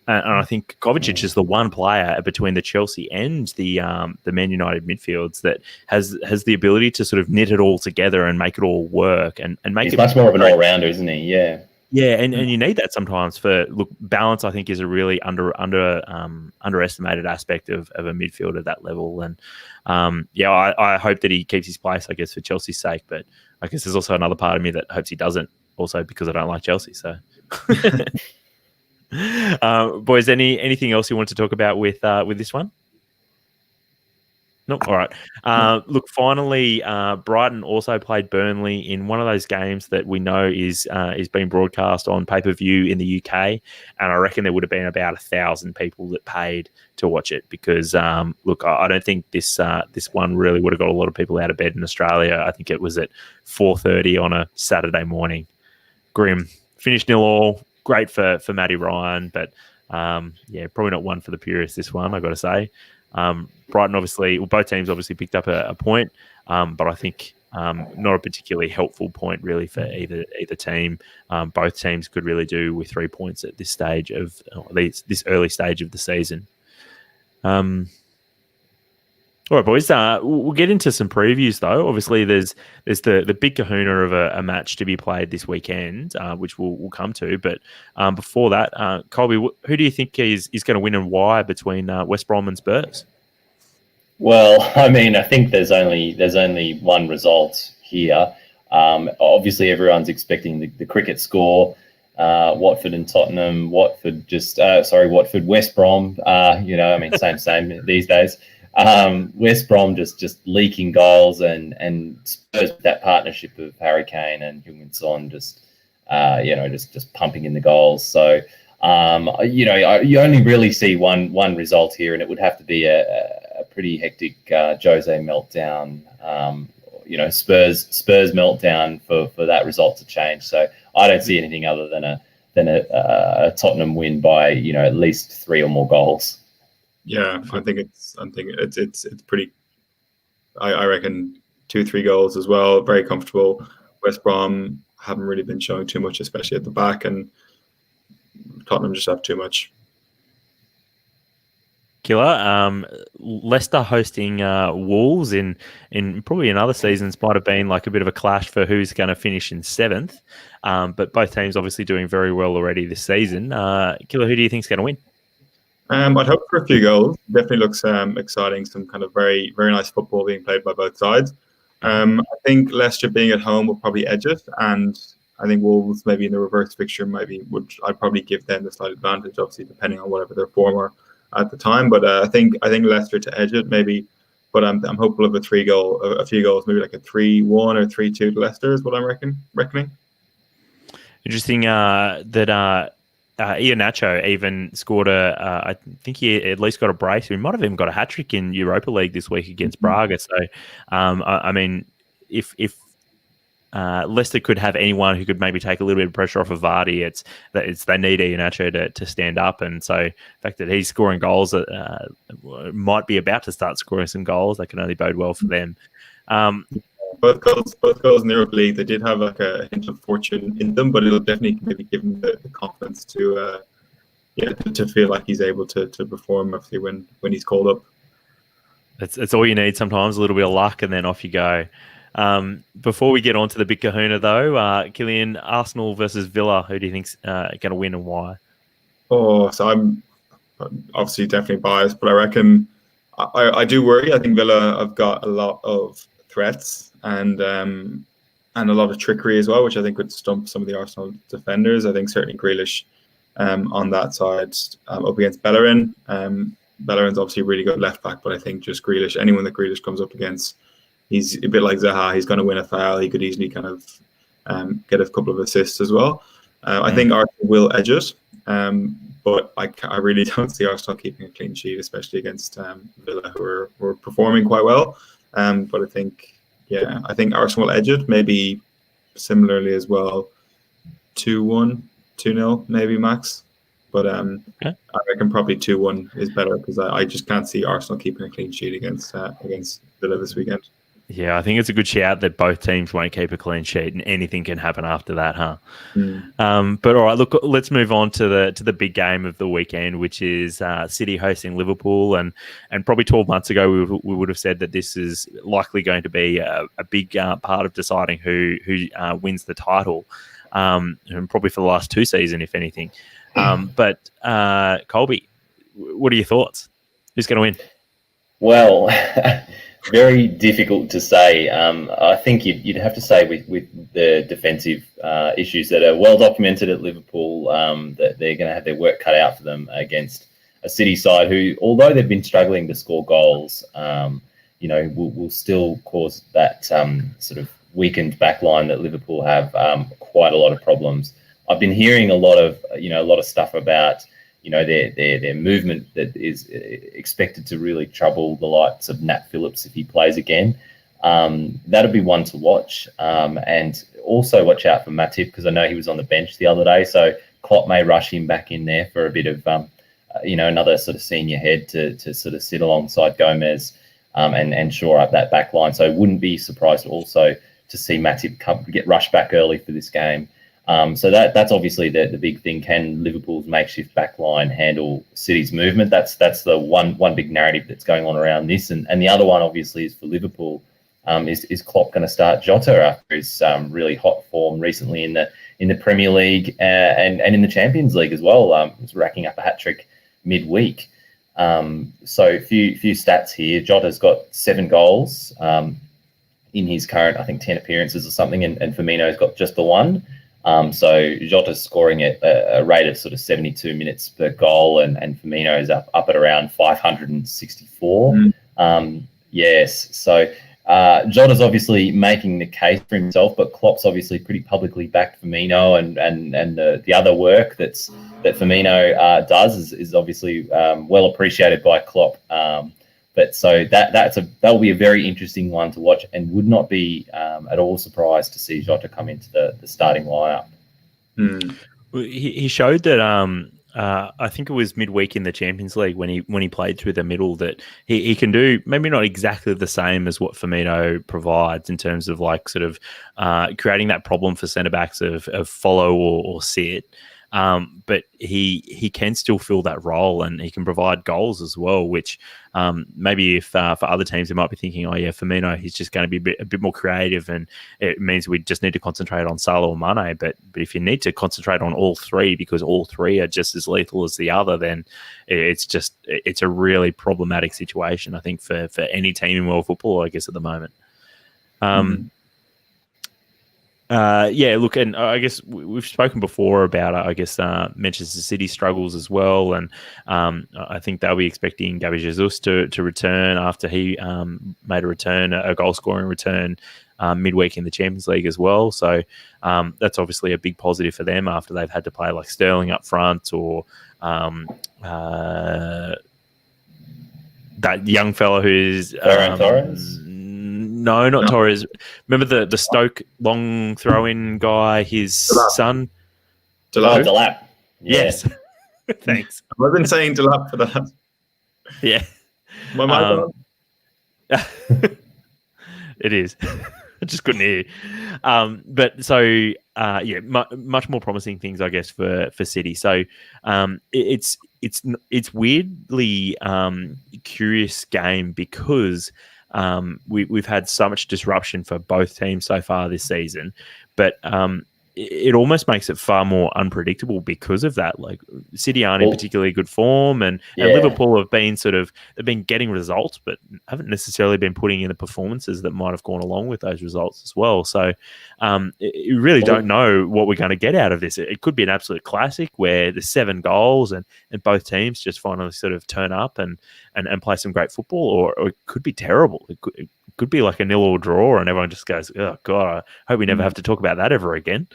A: And I think Kovacic is the one player between the Chelsea and the Man United midfields that has the ability to sort of knit it all together and make it all work and make
B: He's
A: it
B: much more of an all-rounder, isn't he? Yeah.
A: Yeah, and you need that sometimes balance. I think is a really underestimated aspect of a midfield at that level. And I hope that he keeps his place, I guess, for Chelsea's sake. But I guess there's also another part of me that hopes he doesn't, also because I don't like Chelsea. So, boys, anything else you want to talk about with this one? No, all right. Look, finally, Brighton also played Burnley in one of those games that we know is being broadcast on pay-per-view in the UK, and I reckon there would have been about 1,000 people that paid to watch it because, look, I don't think this one really would have got a lot of people out of bed in Australia. I think it was at 4:30 on a Saturday morning. Grim. Finished 0-0. Great for Matty Ryan, but probably not one for the purists, this one, I've got to say. Brighton both teams obviously picked up a point, but I think not a particularly helpful point really for either team. Both teams could really do with 3 points at this stage of this early stage of the season. All right, boys. We'll get into some previews though. Obviously, there's the big kahuna of a match to be played this weekend, which we'll come to. But before that, Colby, who do you think is going to win and why between West Brom and Spurs?
B: Well, I mean, I think there's only one result here. Obviously, everyone's expecting the cricket score. Watford and Tottenham. Watford, West Brom. Same these days. West Brom just leaking goals and Spurs with that partnership of Harry Kane and Heung-min Son just pumping in the goals. So you only really see one result here, and it would have to be a pretty hectic Jose meltdown. Spurs meltdown for that result to change. So I don't see anything other than a Tottenham win by at least 3 or more goals.
C: Yeah, I think it's pretty. I reckon 2-3 goals as well. Very comfortable. West Brom haven't really been showing too much, especially at the back, and Tottenham just have too much.
A: Killer. Leicester hosting Wolves in probably in other seasons might have been like a bit of a clash for who's going to finish in seventh. But both teams obviously doing very well already this season. Killer, who do you think is going to win?
C: I'd hope for a few goals. Definitely looks exciting. Some kind of very, very nice football being played by both sides. I think Leicester being at home will probably edge it, and I think Wolves maybe in the reverse fixture I'd probably give them the slight advantage, obviously depending on whatever their form are at the time. But I think Leicester to edge it maybe. But I'm hopeful of a few goals, maybe like a 3-1 or 3-2 to Leicester is what I'm reckoning.
A: Interesting that Iheanacho even scored I think he at least got a brace. He might have even got a hat trick in Europa League this week against Braga. So, I mean, if Leicester could have anyone who could maybe take a little bit of pressure off of Vardy, they need Iheanacho to stand up. And so the fact that he's scoring goals, might be about to start scoring some goals, that can only bode well for them.
C: Both goals in the Europa League, they did have like a hint of fortune in them, but it'll definitely maybe give him the confidence to feel like he's able to perform obviously when he's called up.
A: It's all you need sometimes, a little bit of luck, and then off you go. Before we get on to the big kahuna, though, Killian, Arsenal versus Villa, who do you think's going to win and why?
C: Oh, so I'm obviously definitely biased, but I reckon I do worry. I think Villa have got a lot of threats and a lot of trickery as well, which I think would stump some of the Arsenal defenders. I think certainly Grealish on that side up against Bellerin. Bellerin's obviously a really good left back, but I think just Grealish, anyone that Grealish comes up against, he's a bit like Zaha. He's going to win a foul. He could easily kind of get a couple of assists as well. I think Arsenal will edge it, but I really don't see Arsenal keeping a clean sheet, especially against Villa, who are performing quite well. But I think Arsenal will edge it, maybe similarly as well, 2-1, 2-0, maybe max. But I reckon probably 2-1 is better because I just can't see Arsenal keeping a clean sheet against Villa this weekend.
A: Yeah, I think it's a good shout that both teams won't keep a clean sheet, and anything can happen after that, huh? But all right, look, let's move on to the big game of the weekend, which is City hosting Liverpool, and probably 12 months ago we would have said that this is likely going to be a big part of deciding who wins the title, and probably for the last two seasons, if anything. But Colby, what are your thoughts? Who's going to win?
B: Well. Very difficult to say. I think you'd have to say with the defensive issues that are well documented at Liverpool, that they're going to have their work cut out for them against a City side who, although they've been struggling to score goals, will still cause that sort of weakened back line that Liverpool have quite a lot of problems. I've been hearing a lot of stuff about their movement that is expected to really trouble the likes of Nat Phillips if he plays again. That'll be one to watch. And also watch out for Matip, because I know he was on the bench the other day. So Klopp may rush him back in there for a bit of, another sort of senior head to sort of sit alongside Gomez and shore up that back line. So I wouldn't be surprised also to see Matip get rushed back early for this game. So that's obviously the big thing. Can Liverpool's makeshift backline handle City's movement? That's the one big narrative that's going on around this. And the other one obviously is for Liverpool. Is Klopp going to start Jota after his really hot form recently in the Premier League and in the Champions League as well? He's racking up a hat trick midweek. So a few stats here. Jota's got 7 goals in his current, I think, 10 appearances or something, and Firmino's got just the 1. So Jota's scoring at a rate of sort of 72 minutes per goal, and Firmino's up at around 564. Yes, so Jota's obviously making the case for himself, but Klopp's obviously pretty publicly backed Firmino, and the other work that Firmino does is obviously well appreciated by Klopp. But so that'll be a very interesting one to watch, and would not be at all surprised to see Jota come into the starting lineup.
A: He showed that I think it was midweek in the Champions League when he played through the middle that he can do maybe not exactly the same as what Firmino provides in terms of like sort of creating that problem for centre backs of follow or sit. but he can still fill that role, and he can provide goals as well, which maybe if for other teams they might be thinking, oh yeah, Firmino, he's just going to be a bit more creative, and it means we just need to concentrate on Salah or Mane. But if you need to concentrate on all three because all three are just as lethal as the other, then it's a really problematic situation, I think, for any team in world football, I guess, at the moment. Look, and I guess we've spoken before about, I guess, Manchester City struggles as well, and I think they'll be expecting Gabi Jesus to return after he made a goal-scoring return midweek in the Champions League as well. So that's obviously a big positive for them after they've had to play like Sterling up front or that young fella who's
B: Torres?
A: No, not Torres. Remember the Stoke long throw-in guy, his son?
C: Delap.
B: Delap. Yeah.
A: Yes. Thanks.
C: I've been saying Delap for that.
A: Yeah.
C: My mic on?
A: It is. I just couldn't hear you. Much more promising things, I guess, for City. So it's weirdly curious game because we've had so much disruption for both teams so far this season, but it almost makes it far more unpredictable because of that. Like City aren't in particularly good form, and Liverpool have been they've been getting results, but haven't necessarily been putting in the performances that might have gone along with those results as well. So you really don't know what we're going to get out of this. It could be an absolute classic where there's 7 goals and both teams just finally sort of turn up and play some great football, or it could be terrible. It could be like a 0-0 draw and everyone just goes, oh, God, I hope we never have to talk about that ever again.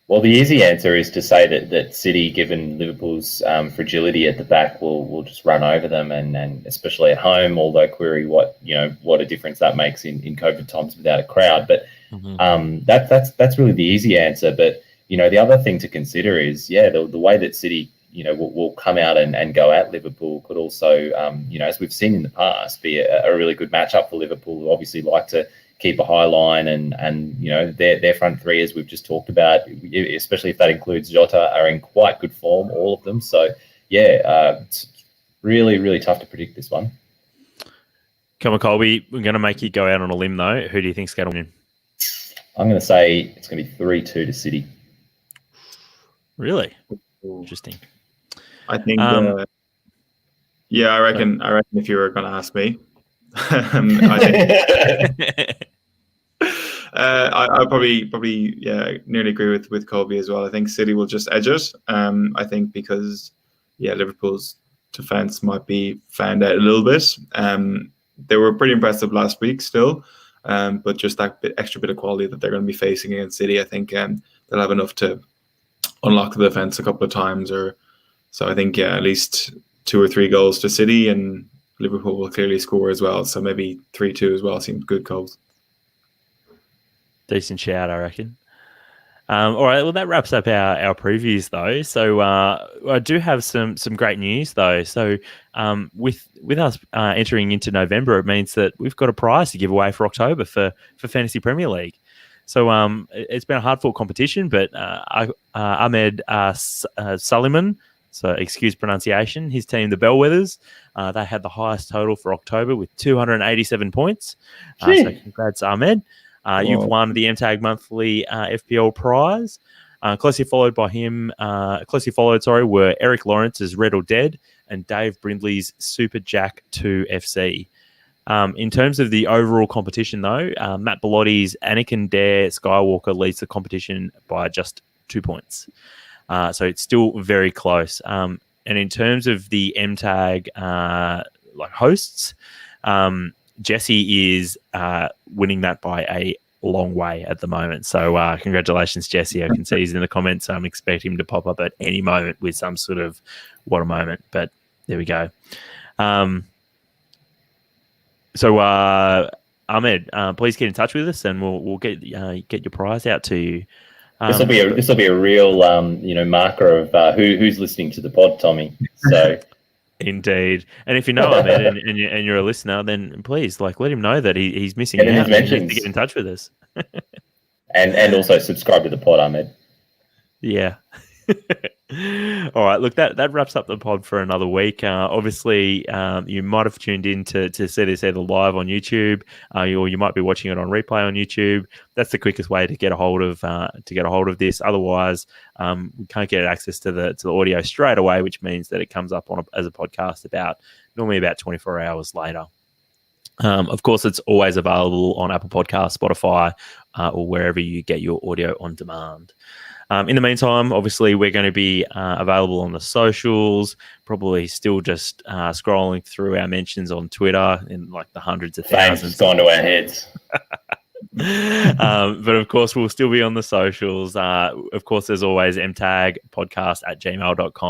B: Well, the easy answer is to say that City, given Liverpool's fragility at the back, will just run over them, and especially at home, although query what a difference that makes in COVID times without a crowd. But that's really the easy answer. But, the other thing to consider is, the way that City will come out and go at Liverpool could also, as we've seen in the past, be a really good matchup for Liverpool, who obviously like to keep a high line, and their front three, as we've just talked about, especially if that includes Jota, are in quite good form, all of them. So, it's really, really tough to predict this one.
A: Come on, Colby. We're going to make you go out on a limb, though. Who do you think's going to win?
B: I'm going to say it's going to be 3-2 to City.
A: Really? Interesting.
C: I think, I reckon if you were going to ask me, I probably nearly agree with Colby as well. I think City will just edge it. I think because Liverpool's defense might be found out a little bit. They were pretty impressive last week still, but just that extra bit of quality that they're going to be facing against City, I think they'll have enough to unlock the defense a couple of times, so I think at least 2 or 3 goals to City, and Liverpool will clearly score as well. So maybe 3-2 as well seems good goals.
A: Decent shout, I reckon. All right, well, that wraps up our previews, though. So I do have some great news, though. So with us entering into November, it means that we've got a prize to give away for October for Fantasy Premier League. So it's been a hard-fought competition, but Ahmed Suleiman, so excuse pronunciation, his team, the Bellwethers, they had the highest total for October with 287 points. So congrats, Ahmed. You've won the MTAG monthly FPL prize. Closely followed were Eric Lawrence's Red or Dead and Dave Brindley's Super Jack 2 FC. In terms of the overall competition, though, Matt Bellotti's Anakin Dare Skywalker leads the competition by just 2 points. So it's still very close. And in terms of the MTAG hosts, Jesse is winning that by a long way at the moment. So congratulations, Jesse. I can see he's in the comments. I'm expecting him to pop up at any moment with some sort of what a moment. But there we go. So Ahmed, please get in touch with us, and we'll get your prize out to you.
B: This will be a real marker of who's listening to the pod, Tommie. So.
A: Indeed. And if you know Ahmed and you're a listener, then please let him know that he's missing out and he needs to get in touch with us.
B: and also subscribe to the pod, Ahmed.
A: Yeah. All right, look, that wraps up the pod for another week. Obviously, you might have tuned in to see this either live on YouTube, or you might be watching it on replay on YouTube. That's the quickest way to get a hold of this. Otherwise, we can't get access to the audio straight away, which means that it comes up as a podcast normally about 24 hours later. Of course, it's always available on Apple Podcasts, Spotify, or wherever you get your audio on demand. In the meantime, obviously, we're going to be available on the socials, probably still just scrolling through our mentions on Twitter in like the hundreds of thousands.
B: Fame's gone to our heads.
A: But of course, we'll still be on the socials. Of course, there's always mtagpodcast@gmail.com.